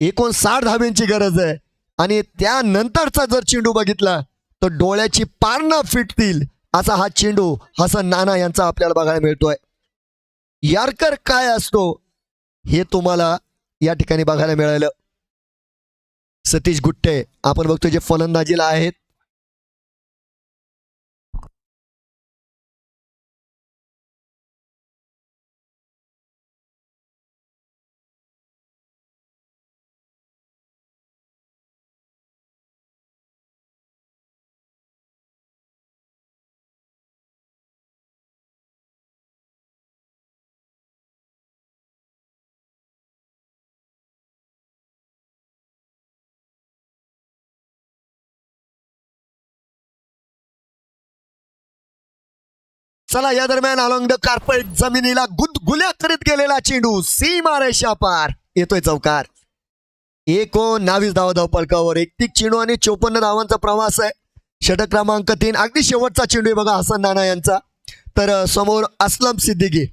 59 धाब्यांची गरज आहे. आणि त्यानंतरचा जर चेंडू बघितला तर डोळ्याची पारणं फिटतील असा हा चेंडू हसन नाना यांचा आपल्याला बघायला मिळतोय. यार्कर काय असतो हे तुम्हाला या ठिकाणी बघायला मिळालं. सतीश गुट्टे आपण बघतो जे फलंदाजीला आहेत. चला या दरम्यान अलॉंग द कार्पेट जमिनीला गुदगुल्या करीत गेलेला चेंडू सीमा रेषा पार येतोय चौकार. 19 धाव फलकावर 31 चेंडू आणि 54 धावांचा प्रवास आहे. षटक क्रमांक 3 अगदी शेवटचा चेंडू आहे बघा हसन नाना यांचा. तर समोर असलम सिद्दीकी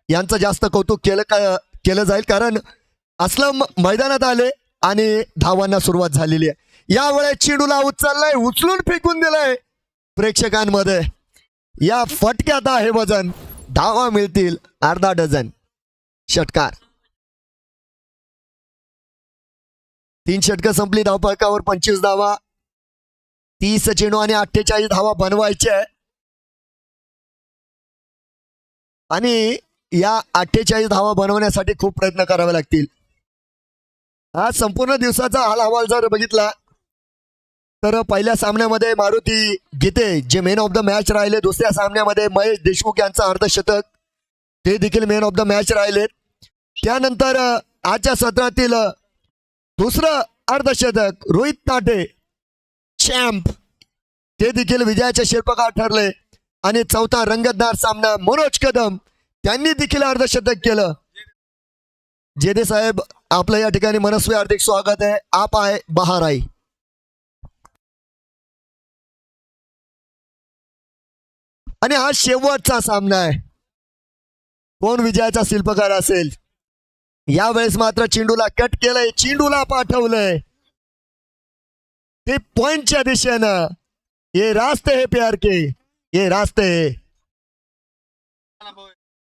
यांचं जास्त कौतुक केलं जाईल कारण असलम मैदानात आले आणि धावांना सुरुवात झालेली आहे. यावेळेस चेंडूला उचलून फेकून दिलंय प्रेक्षकांमध्ये. या फटक्यात आहे वजन. धावा मिळतील अर्धा डझन. षटकार 3 षटकं संपली. धावफलकावर 25 धावा, 30 चेंडू आणि 48 धावा बनवायच्या आहे. आणि या 48 धावा बनवण्यासाठी खूप प्रयत्न करावे लागतील. आज संपूर्ण दिवसाचा हाल अहवाल जर बघितला तर पहिल्या सामन्यामध्ये मारुती गीते जे मेन ऑफ द मॅच राहिले. दुसऱ्या सामन्यामध्ये महेश देशमुख यांचं अर्धशतक ते देखील मेन ऑफ द मॅच राहिलेत. त्यानंतर आजच्या सत्रातील दुसरं अर्धशतक रोहित ताटे चॅम्प ते देखील विजयाचे शिल्पकार ठरले. आणि चौथा रंगतदार सामना मनोज कदम त्यांनी देखील अर्धशतक केलं. जेदे साहेब आपलं या ठिकाणी मनस्वी हार्दिक स्वागत आहे. आप आहे बहार आई. आणि हा शेवटचा सामना आहे. कोण विजयाचा शिल्पकार असेल. यावेळेस मात्र चेंडूला कट केलंय, चेंडूला पाठवलंय ते पॉइंटच्या दिशेनं. ये रास्ते है प्यार के, ये रास्ते है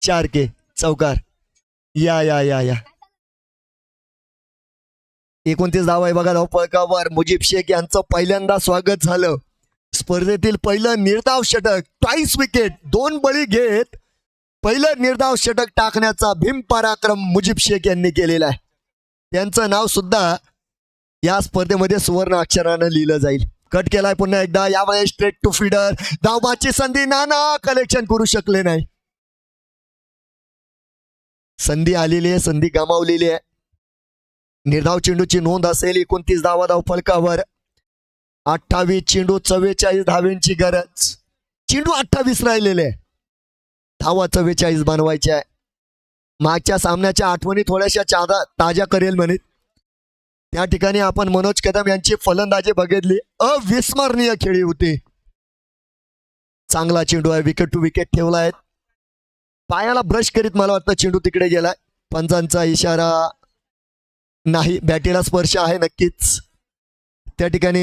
4 के. चौकार. या या या या 29 धावा आहे बघा धावफलकावर. मुजीब शेख यांचं पहिल्यांदा स्वागत झालं. स्पर्धेतील पहिलं निर्धाव षटक, ट्वाईस विकेट, 2 बळी घेत पहिलं निर्धाव षटक टाकण्याचा भीम पराक्रम मुजीब शेख यांनी केलेला आहे. त्यांचं नाव सुद्धा या स्पर्धेमध्ये सुवर्ण अक्षरानं लिहिलं जाईल. कट केलाय पुन्हा एकदा. यावेळेस स्ट्रेट टू फीडर. धावबाची संधी नाना कलेक्शन करू शकले नाही. संधी आलेली आहे, संधी गमावलेली आहे. निर्धाव चेंडूची नोंद असेल. 29 धावा धावफलकावर. 28 चेंडू 44 धावेंची गरज. चेंडू 28 राहिलेले. धावा 44 बनवायच्या आहे. मागच्या सामन्याच्या आठवणी थोड्याशा ताज्या करेल म्हणत त्या ठिकाणी आपण मनोज कदम यांची फलंदाजी बघितली. अविस्मरणीय खेळी होती. चांगला चेंडू आहे. विकेट टू विकेट ठेवला आहे. पायाला ब्रश करीत मला वाटतं चेंडू तिकडे गेलाय. पंचांचा इशारा नाही. बॅटीला स्पर्श आहे नक्कीच. त्या ठिकाणी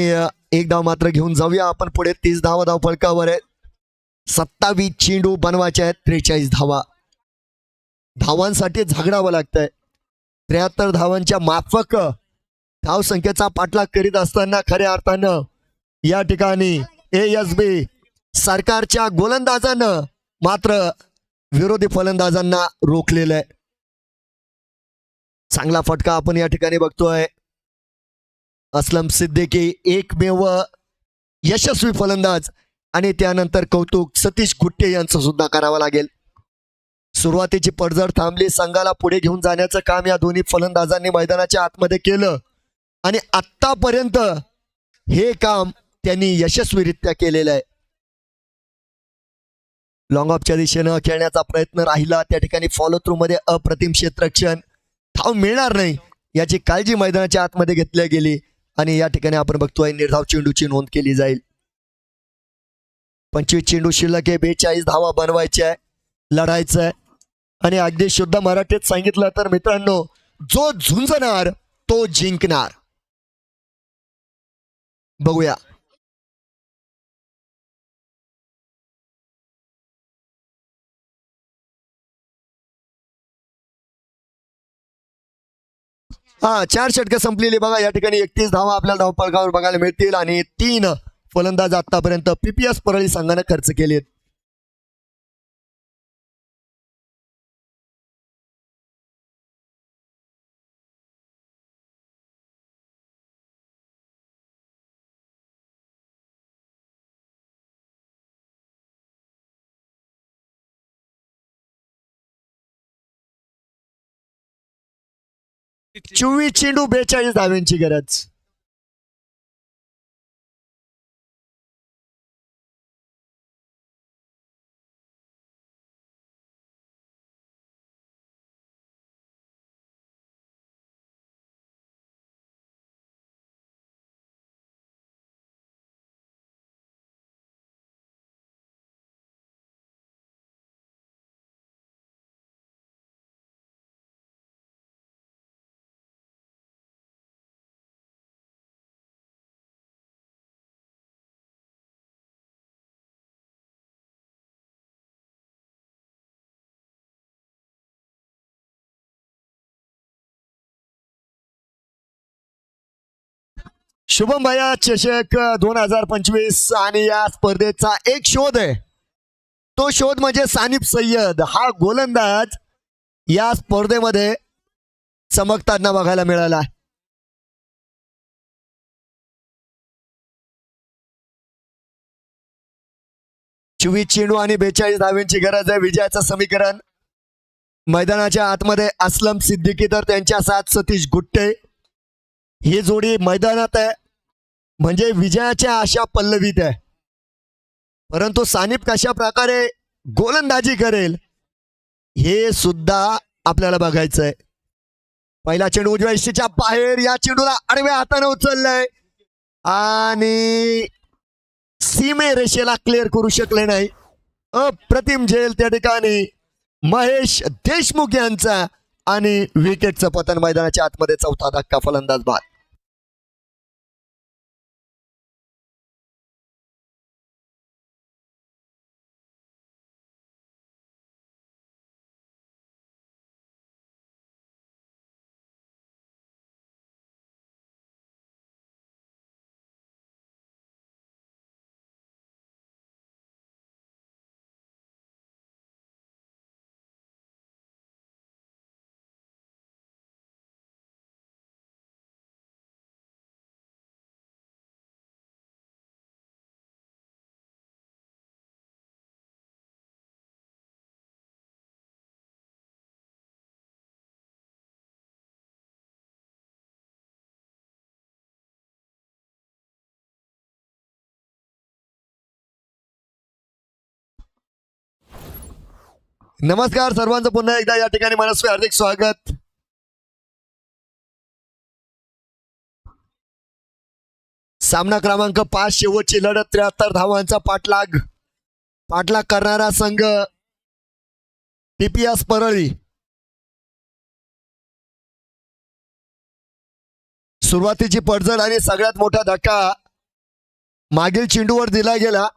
एक धाव मात्र घेऊन जाऊया आपण पुढे. 30 धावा धावफलकावर आहे. 27 चेंडू बनवायचे आहेत. 43 धावा. धावांसाठी झगडावं लागतंय. 73 धावांच्या माफक धावसंख्येचा पाठलाग करीत असताना खऱ्या अर्थानं या ठिकाणी ASB सरकारच्या गोलंदाजानं मात्र विरोधी फलंदाजांना रोखलेलं आहे. चांगला फटका आपण या ठिकाणी बघतोय. असलम सिद्दीकी एकमेव यशस्वी फलंदाज आणि त्यानंतर कौतुक सतीश गुट्टे यांचं सुद्धा करावं लागेल. सुरुवातीची पडझड थांबली. संघाला पुढे घेऊन जाण्याचं काम या दोन्ही फलंदाजांनी मैदानाच्या आतमध्ये केलं आणि आत्तापर्यंत हे काम त्यांनी यशस्वीरित्या केलेलं आहे. लॉंग ऑफच्या दिशेनं खेळण्याचा प्रयत्न राहिला. त्या ठिकाणी फॉलो थ्रू मध्ये अप्रतिम क्षेत्ररक्षण. धाव मिळणार नाही याची काळजी मैदानाच्या आतमध्ये घेतली गेली आणि या ठिकाणी आपण बघतोय निर्धाव चेंडूची नोंद केली जाईल. 25 चेंडू शिल्लक आहे. 42 धावा बनवायच्या आहे. लढायचं आहे आणि अगदी शुद्ध मराठीत सांगितलं तर मित्रांनो, जो झुंजणार तो जिंकणार. बघूया. हा 4 षटकं संपलेली बघा. या ठिकाणी 31 धावा आपल्याला धावफलकावर बघायला मिळतील आणि 3 फलंदाज आतापर्यंत PPS परळी संघाने खर्च केलेत. चोवीस चेंडू 42 धाव्यांची गरज. शुभम भैया चषक 2025 आणि या स्पर्धेचा एक शोध आहे. तो शोध म्हणजे सानिप सय्यद हा गोलंदाज या स्पर्धेमध्ये चमकताना बघायला मिळाला. चोवीस चेंडू आणि 42 धाव्यांची गरज आहे. विजयाचं समीकरण मैदानाच्या आतमध्ये असलम सिद्दीकी तर त्यांच्या साथ सतीश गुट्टे ही जोडी मैदानात आहे म्हणजे विजयाच्या आशा पल्लवीत आहे. परंतु सानिप कशा प्रकारे गोलंदाजी करेल हे सुद्धा आपल्याला बघायचं आहे. पहिला चेंडू उजव्या इष्टीच्या बाहेर. या चेंडूला आडव्या हाताने उचललाय आणि सीमे रेषेला क्लिअर करू शकले नाही. अप्रतिम झेल त्या ठिकाणी महेश देशमुख यांचा आणि विकेटचं पतन. मैदानाच्या आतमध्ये चौथा धक्का फलंदाज बाद. नमस्कार सर्वांचं पुन्हा एकदा या ठिकाणी मनस्वी हार्दिक स्वागत. सामना क्रमांक 5 शेवटची लढत. 73 धावांचा पाठलाग करणारा संघ PPS परळी. सुरुवातीची पडझड आणि सगळ्यात मोठा धक्का मागील चेंडूवर दिला गेला.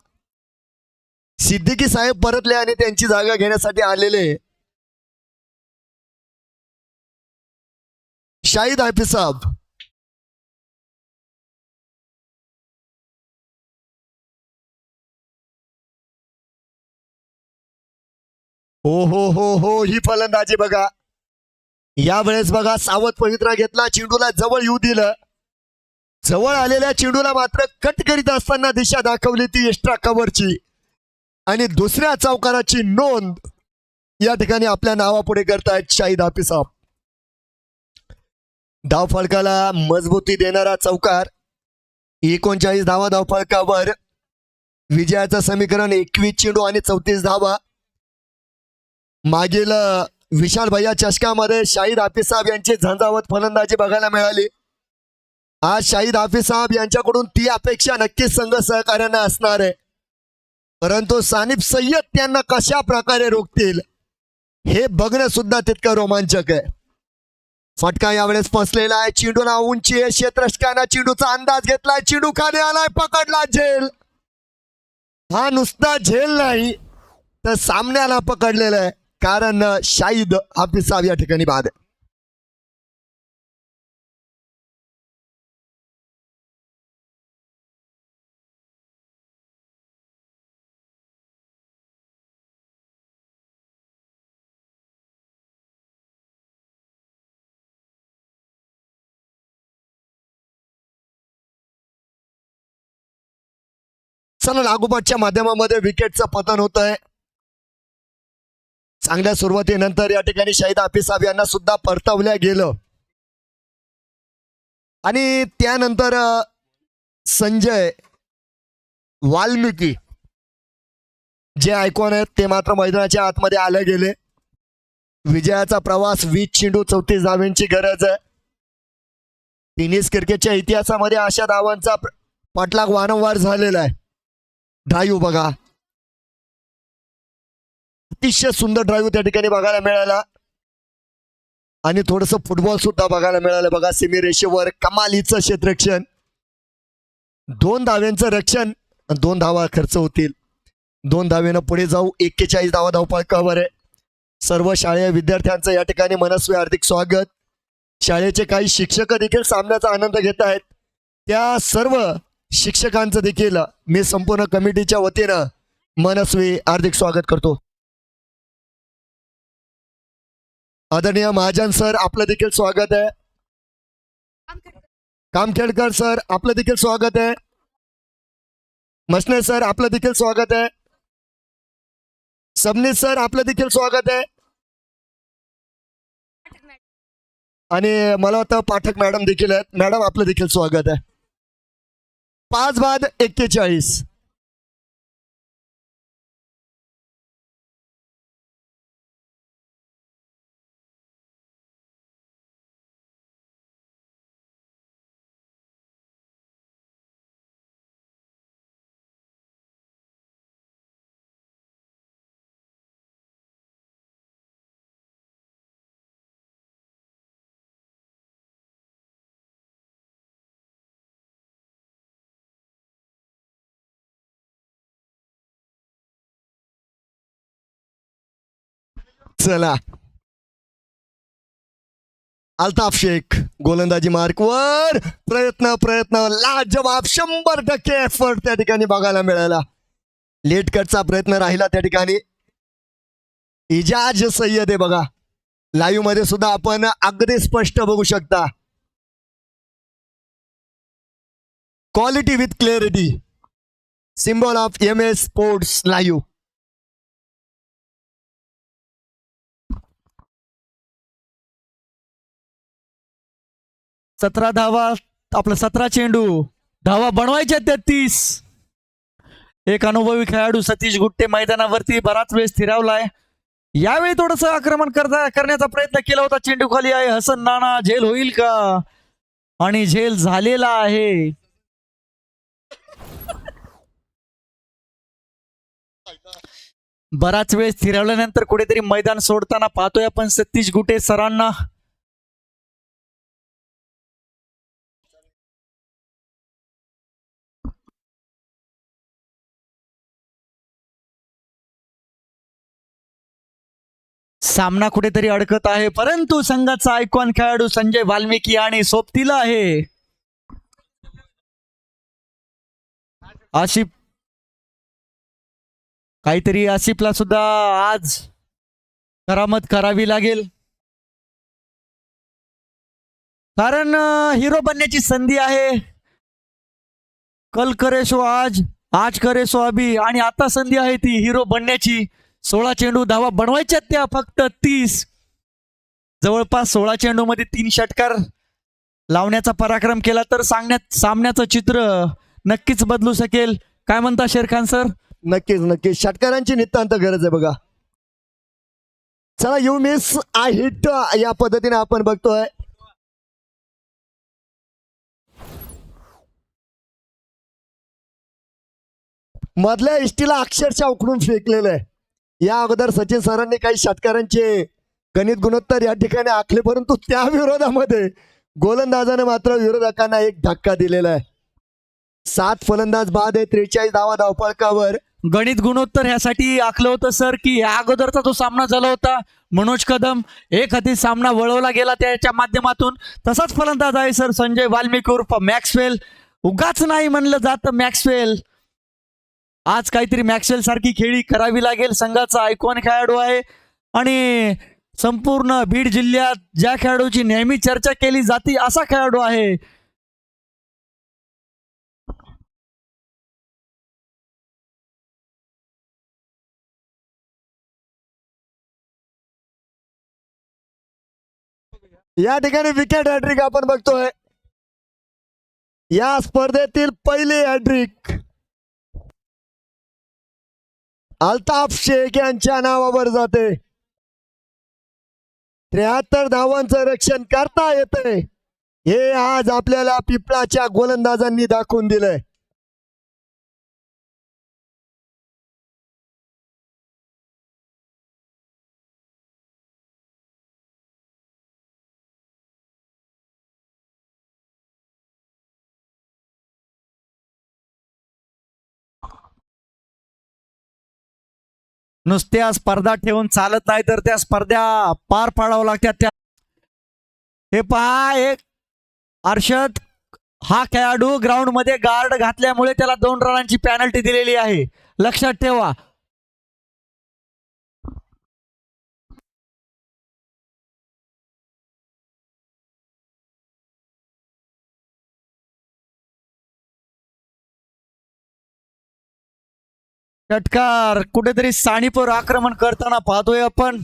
सिद्दीकी साहेब परतले आणि त्यांची जागा घेण्यासाठी आलेले शाहिद हाफिज साहेब. हो हो हो हो, ही फलंदाजी बघा. यावेळेस बघा सावध पवित्रा घेतला, चेंडूला जवळ येऊ दिलं. जवळ आलेल्या चेंडूला मात्र कट करीत असताना दिशा दाखवली ती एक्स्ट्रा कव्हरची आणि दुसऱ्या चौकाराची नोंद या ठिकाणी आपल्या नावापुढे करतायत शाहिद हाफिज साहेब. धावफलकाला मजबूती देणारा चौकार. 39 धावा धावफलकावर. विजयाचं समीकरण 21 चेंडू आणि 34 धावा. मागील विशाल भैया चषकामध्ये शाहिद हाफिज साहेब यांची झंझावत फलंदाजी बघायला मिळाली. आज शाहिद हाफिज साहेब यांच्याकडून ती अपेक्षा नक्कीच संघ सहकार्याने असणार आहे, परंतु सानिफ सय्यद त्यांना कशा प्रकारे रोखतील हे बघणं सुद्धा तितकं रोमांचक आहे. फटका यावेळेस फसलेला आहे. चेंडूला उंची आहे, क्षेत्ररक्षकानं चेंडूचा अंदाज घेतलाय, चेंडू खाली आलाय, पकडला, झेल. हा नुसता झेल नाही तर सामन्याला पकडलेला आहे, कारण शाहिद हाफिज साहेब या ठिकाणी बाद आहे. चला, लागोपाठच्या माध्यमामध्ये विकेटचं पतन होत आहे. चांगल्या सुरुवातीनंतर या ठिकाणी शाहिद हाफिज साहेब यांना सुद्धा परतवल्या गेलं आणि त्यानंतर संजय वाल्मिकी जे आयकॉन आहेत ते मात्र मैदानाच्या आतमध्ये आले गेले. विजयाचा प्रवास 20 चेंडू 34 धावांची गरज आहे. टेनिस क्रिकेटच्या इतिहासामध्ये अशा धावांचा पाठलाग वारंवार झालेला आहे. ड्राईव्ह बघा, अतिशय सुंदर ड्राईव्ह त्या ठिकाणी बघायला मिळाला आणि थोडस फुटबॉल सुद्धा बघायला मिळालं. बघा, सिमी रेषेवर कमालीचं क्षेत्ररक्षण, 2 धाव्यांचं रक्षण, 2 धावा खर्च होतील. 2 धावेनं पुढे जाऊ. 41 धावा धावफलकावर आहे. सर्व शाळेय विद्यार्थ्यांचं या ठिकाणी मनस्वी हार्दिक स्वागत. शाळेचे काही शिक्षक देखील सामन्याचा आनंद घेत आहेत. त्या सर्व शिक्षकांचं देखील मी संपूर्ण कमिटीच्या वतीनं मनस्वी हार्दिक स्वागत करतो. आदरणीय महाजन सर, आपलं देखील स्वागत आहे. कामखेडकर सर, आपलं देखील स्वागत आहे. मसने सर, आपलं देखील स्वागत आहे. सबनीस सर, आपलं देखील स्वागत आहे. आणि मला वाटतं पाठक मॅडम देखील आहेत. मॅडम, आपलं देखील स्वागत आहे. 5 बाद 41. चला, अल्ताफ शेख गोलंदाजी मार्कवर. प्रयत्न लाजवाब 100% एफर्ट त्या ठिकाणी बघायला मिळाला. लेट कटचा प्रयत्न राहिला त्या ठिकाणी. इजाज सय्यद आहे बघा, लाईव्ह मध्ये सुद्धा आपण अगदी स्पष्ट बघू शकता. Quality with clarity, symbol of MS sports live. सतरा धावा, आपलं 17 चेंडू, धावा बनवायच्या 33. एक अनुभवी खेळाडू सतीश गुट्टे मैदानावरती बराच वेळ स्थिरावलाय. यावेळी थोडस आक्रमण करण्याचा प्रयत्न केला होता. चेंडू खाली आहे. हसन नाना, झेल होईल का? आणि झेल झालेला आहे. बराच वेळ स्थिरावल्यानंतर कुठेतरी मैदान सोडताना पाहतोय आपण सतीश गुटे सरांना. सामना कुठेतरी अडकत आहे, परंतु संघाचा आयकॉन खेळाडू संजय वाल्मिकी आणि सोबतीला आहे आसिफ. काहीतरी आसिफला सुद्धा आज करामत करावी लागेल, कारण हिरो बनण्याची संधी आहे. कल करे सो आज, आज करे सो अभी, आणि आता संधी आहे ती हिरो बनण्याची. 16 चेंडू धावा बनवायच्यात त्या फक्त 30. जवळपास 16 चेंडू मध्ये 3 षटकार लावण्याचा पराक्रम केला तर सामन्याचं चित्र नक्कीच बदलू शकेल. काय म्हणता शेरखान सर? नक्कीच नक्कीच षटकारांची नितांत गरज आहे बघा. चला यू मिस आय हिट या पद्धतीने आपण बघतोय. मधल्या इष्टीला अक्षरशः उकडून फेकलेलं आहे. या अगोदर सचिन सरांनी काही षटकारांचे गणित गुणोत्तर या ठिकाणी आखले, परंतु त्या विरोधामध्ये गोलंदाजाने मात्र विरोधकांना एक धक्का दिलेला आहे. 7 फलंदाज बाद आहे, 43 धावा धावफलकावर. गणित गुणोत्तर ह्यासाठी आखलं होतं सर की या अगोदरचा जो सामना झाला होता मनोज कदम, एक हाती सामना वळवला गेला त्याच्या माध्यमातून. तसाच फलंदाज आहे सर संजय वाल्मिक उर्फ मॅक्सवेल. उगाच नाही म्हणलं जातं मॅक्सवेल. आज काहीतरी मॅक्सवेल सारखी खेळी करावी लागेल. संघाचा आयकॉन खेळाडू आहे आणि संपूर्ण बीड जिल्ह्यात ज्या खेळाडूची नेहमी चर्चा केली जाते असा खेळाडू आहे. या ठिकाणी विकेट हॅट्रिक आपण बघतोय. या स्पर्धेतील पहिले हॅट्रिक अल्ताफ शेख यांच्या नावावर जाते. 73 धावांचं रक्षण करता येते हे आज आपल्याला पिपळाच्या गोलंदाजांनी दाखवून दिलंय. नुसत्या स्पर्धा ठेवून चालत नाही तर त्या स्पर्धा पार पाडावं लागतात. त्या हे पहा, एक अर्षद हा खेळाडू ग्राउंड मध्ये गार्ड घातल्यामुळे त्याला 2 रनांची पॅनल्टी दिलेली आहे, लक्षात ठेवा. षटकार कुठेतरी साणीपर आक्रमण करताना पाहतोय आपण.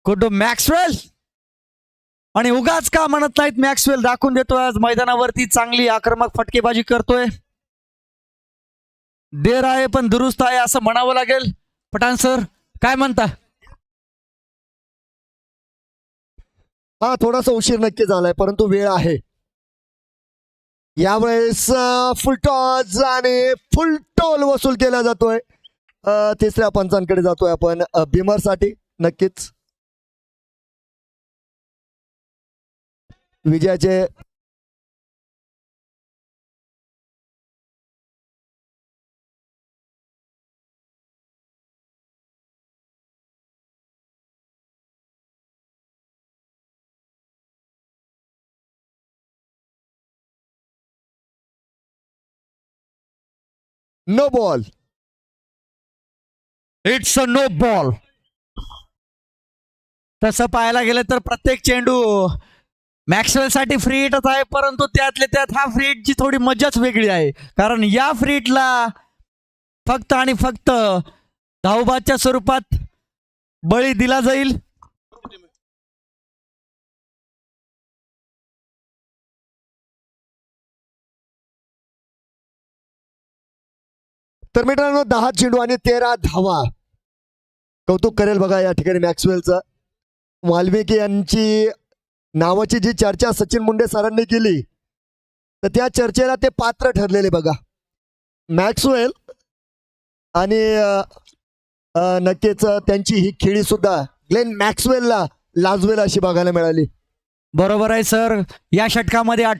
कुठं मॅक्सवेल, आणि उगाच का म्हणत नाहीत मॅक्सवेल दाखवून देतोय आज मैदानावरती चांगली आक्रमक फटकेबाजी करतोय. देर आहे पण दुरुस्त आहे असं म्हणावं लागेल. पठाण सर काय म्हणता? हा थोडासा उशीर नक्की झालाय, परंतु वेळ आहे. यावेळेस फुलटॉस आणि फुलटोल वसूल केला जातोय. तिसऱ्या पंचांकडे जातोय आपण बिमर साठी. नक्कीच विजयाचे no ball. It's a no ball. तसं पाहायला गेलं तर प्रत्येक चेंडू मॅक्सवेल साठी फ्री हिटच आहे, परंतु त्यातल्या त्यात हा फ्री हिटची थोडी मजाच वेगळी आहे, कारण या फ्री हिटला फक्त आणि फक्त धावबादच्या स्वरूपात बळी दिला जाईल. तर मित्रांनो 10 चेंडू आणि 13 धावा. कौतुक करेल बघा या ठिकाणी मॅक्सवेलचं. वाल्मिकी यांची नावाची जी चर्चा सचिन मुंडे सरांनी केली तर त्या चर्चेला ते पात्र ठरलेले बघा मॅक्सवेल. आणि नक्कीच त्यांची ही खेळी सुद्धा ग्लेन मॅक्सवेलला लाजवेल अशी बघायला मिळाली. बरोबर आहे सर. या षटकामध्ये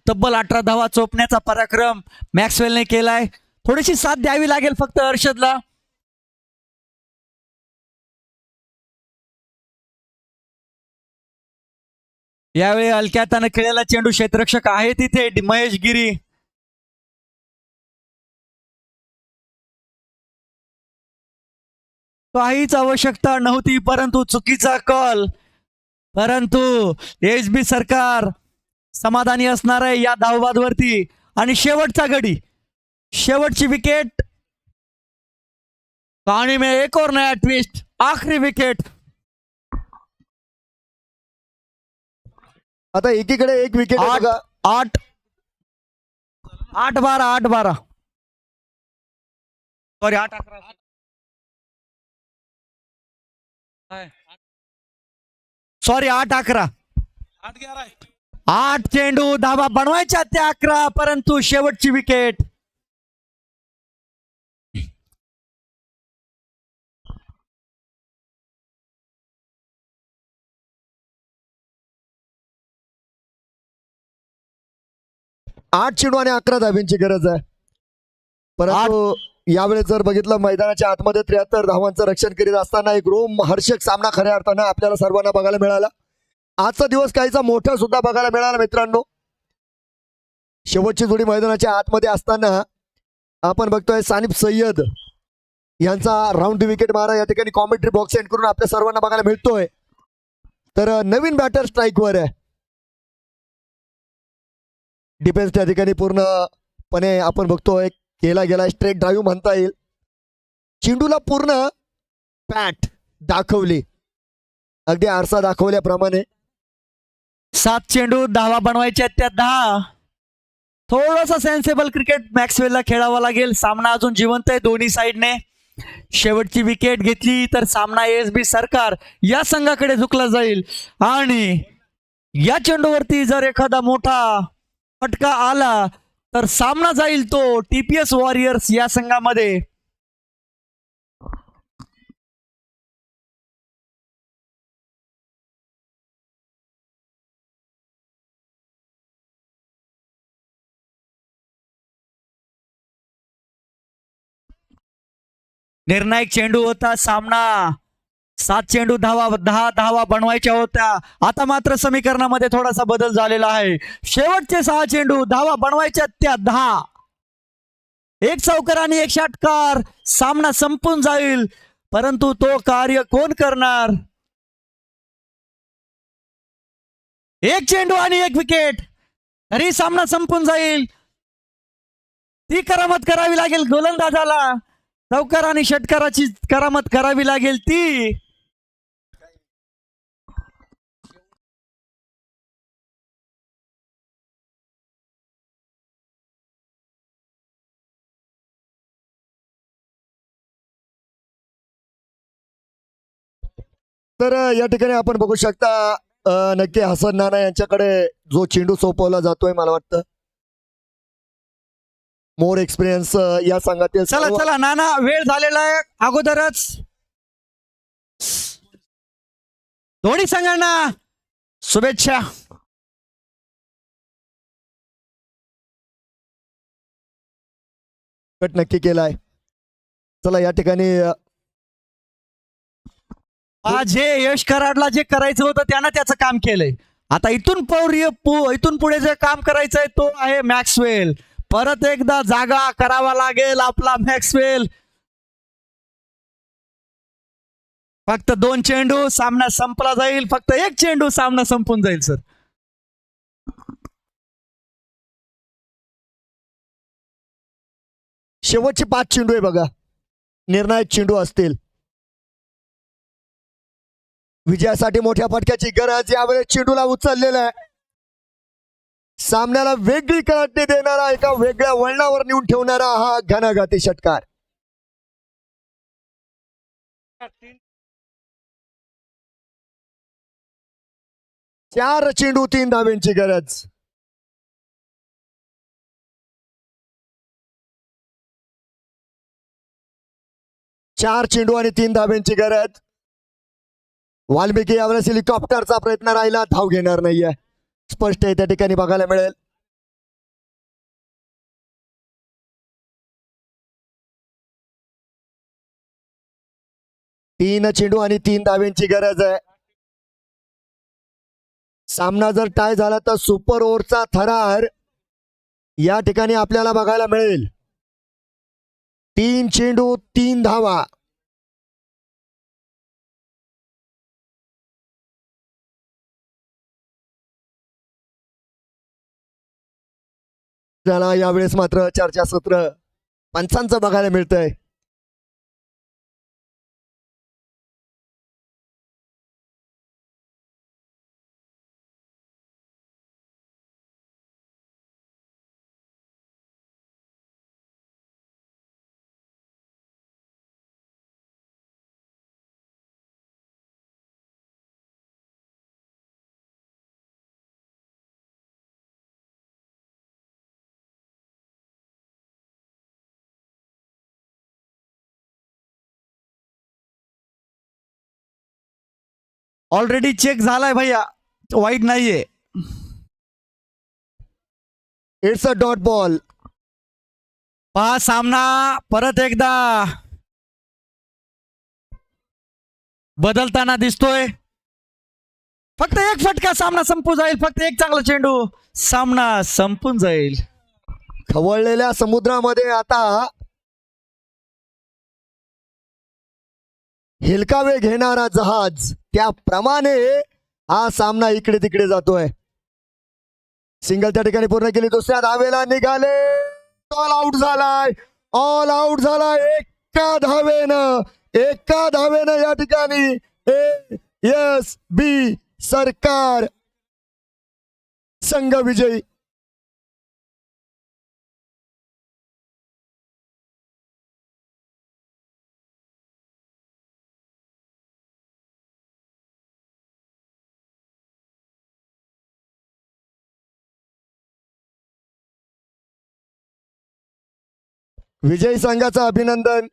तब्बल 18 धावा चोपण्याचा पराक्रम मॅक्सवेलने केलाय. थोडीशी साथ द्यावी लागेल फक्त अर्षदला. यावेळी हलक्याताने खेळलेला चेंडू क्षेत्ररक्षक आहे तिथे महेश गिरी. काहीच आवश्यकता नव्हती, परंतु चुकीचा कॉल. परंतु एसबी सरकार समाधानी असणार आहे या धावबादवरती. आणि शेवटचा गडी, शेवटची विकेट. कहानी में एक और नया ट्विस्ट. आखरी विकेट. आता एकीकडे एक विकेट आहे आठ बघा. 8-12 सॉरी 8-11 सॉरी 8-11 8 चेंडू धावा बनवायच्या त्या 11, परंतु शेवटची विकेट. आठ चेंडू आणि 11 धाब्यांची गरज आहे. परंतु यावेळेस जर बघितलं मैदानाच्या आतमध्ये 73 धावांचं रक्षण करीत असताना एक रोमहर्षक सामना खऱ्या अर्थानं आपल्याला सर्वांना बघायला मिळाला. आजचा दिवस काहीचा मोठा सुद्धा बघायला मिळाला मित्रांनो. शेवटची जोडी मैदानाच्या आतमध्ये असताना आपण बघतोय सानिफ सय्यद यांचा राऊंड विकेट मारा या ठिकाणी कॉमेंट्री बॉक्स एंड करून आपल्या सर्वांना बघायला मिळतोय. तर नवीन बॅटर स्ट्राईकवर आहे. डिफेन्स त्या ठिकाणी पूर्णपणे आपण बघतोय केला गेला. स्ट्रेट ड्राईव्ह म्हणता येईल. चेंडूला पूर्ण पॅट दाखवली, अगदी आरसा दाखवल्याप्रमाणे. 7 चेंडू धावा बनवायच्या त्या 10. थोडासा सेन्सेबल क्रिकेट मॅक्सवेलला खेळावा लागेल. सामना अजून जिवंत आहे दोन्ही साईडने. शेवटची विकेट घेतली तर सामना एसबी सरकार या संघाकडे झुकला जाईल. आणि या चेंडूवरती जर एखादा मोठा फटका आला तर सामना जाईल तो टीपीएस वॉरियर्स या संघामध्ये. निर्णायक चेंडू होता. सामना 7 चेंडू 10 धावा बनवायच्या होत्या. आता मात्र समीकरणामध्ये थोडासा बदल झालेला आहे. शेवटचे 6 चेंडू धावा बनवायच्या त्या 10. एक चौकार आणि एक षटकार. सामना संपून जाईल, परंतु तो कार्य कोण करणार? एक चेंडू आणि एक विकेट, तरी सामना संपून जाईल. ती करामत करावी लागेल गोलंदाजाला. चौकार आणि षटकाराची करामत करावी लागेल ती. तर या ठिकाणी आपण बघू शकता नक्की हसन नाना यांच्याकडे जो चेंडू सोपवला जातोय, मला वाटतं मोर एक्सपिरियन्स या संघातील. चला चला नाना, वेळ झालेला आहे अगोदरच. दोन्ही संघांना शुभेच्छा. कट नक्की केलाय. चला या ठिकाणी आज हे यश कराडला जे करायचं होतं त्यानं त्याचं काम केलंय. आता इथून पुढे जे काम करायचंय तो आहे मॅक्सवेल. परत एकदा जागा करावा लागेल आपला मॅक्सवेल. फक्त 2 चेंडू सामना संपला जाईल. फक्त 1 चेंडू सामना संपून जाईल सर. शेवटचे 5 चेंडू आहे बघा, निर्णायक चेंडू असतील. विजयासाठी मोठ्या फटक्याची गरज यावेळेस चेंडूला उचललेला आहे. सामन्याला वेगळी करंटी देणारा, एका वेगळ्या वळणावर नेऊन ठेवणारा हा घणाघाती षटकार. चार चेंडू 3 धाब्यांची गरज. चार चेंडू आणि 3 धाब्यांची गरज. वाल्मिकी यावेळेस हेलिकॉप्टरचा प्रयत्न राहिला, धाव घेणार नाहीये. स्पष्ट आहे त्या ठिकाणी बघायला मिळेल. तीन चेंडू आणि 3 धाब्यांची गरज आहे. सामना जर टाय झाला तर सुपर ओव्हरचा थरार या ठिकाणी आपल्याला बघायला मिळेल. 3 चेंडू 3 धावा. त्याला यावेळेस मात्र चर्चासत्र पंचांचं बघायला मिळतंय. ऑलरेडी चेक झालाय भैया, वाईट नाहीये. It's a dot ball. पहा सामना परत एकदा बदलताना दिसतोय. फक्त एक फटका सामना संपून जाईल, फक्त एक चांगला चेंडू सामना संपून जाईल. खवळलेल्या समुद्रामध्ये आता हेलकावे घेणारा जहाज, त्याप्रमाणे हा सामना इकडे तिकडे जातोय. सिंगल त्या ठिकाणी पूर्ण केली, दुसऱ्या धावेला निघाले, ऑल आउट झालाय, ऑल आउट झालाय एका धावेनं या ठिकाणी ASB सरकार संघ विजयी. विजयी संघाचं अभिनंदन.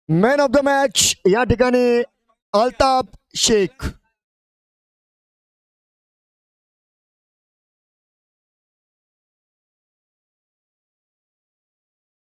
मॅन ऑफ द मॅच या ठिकाणी अल्ताफ शेख.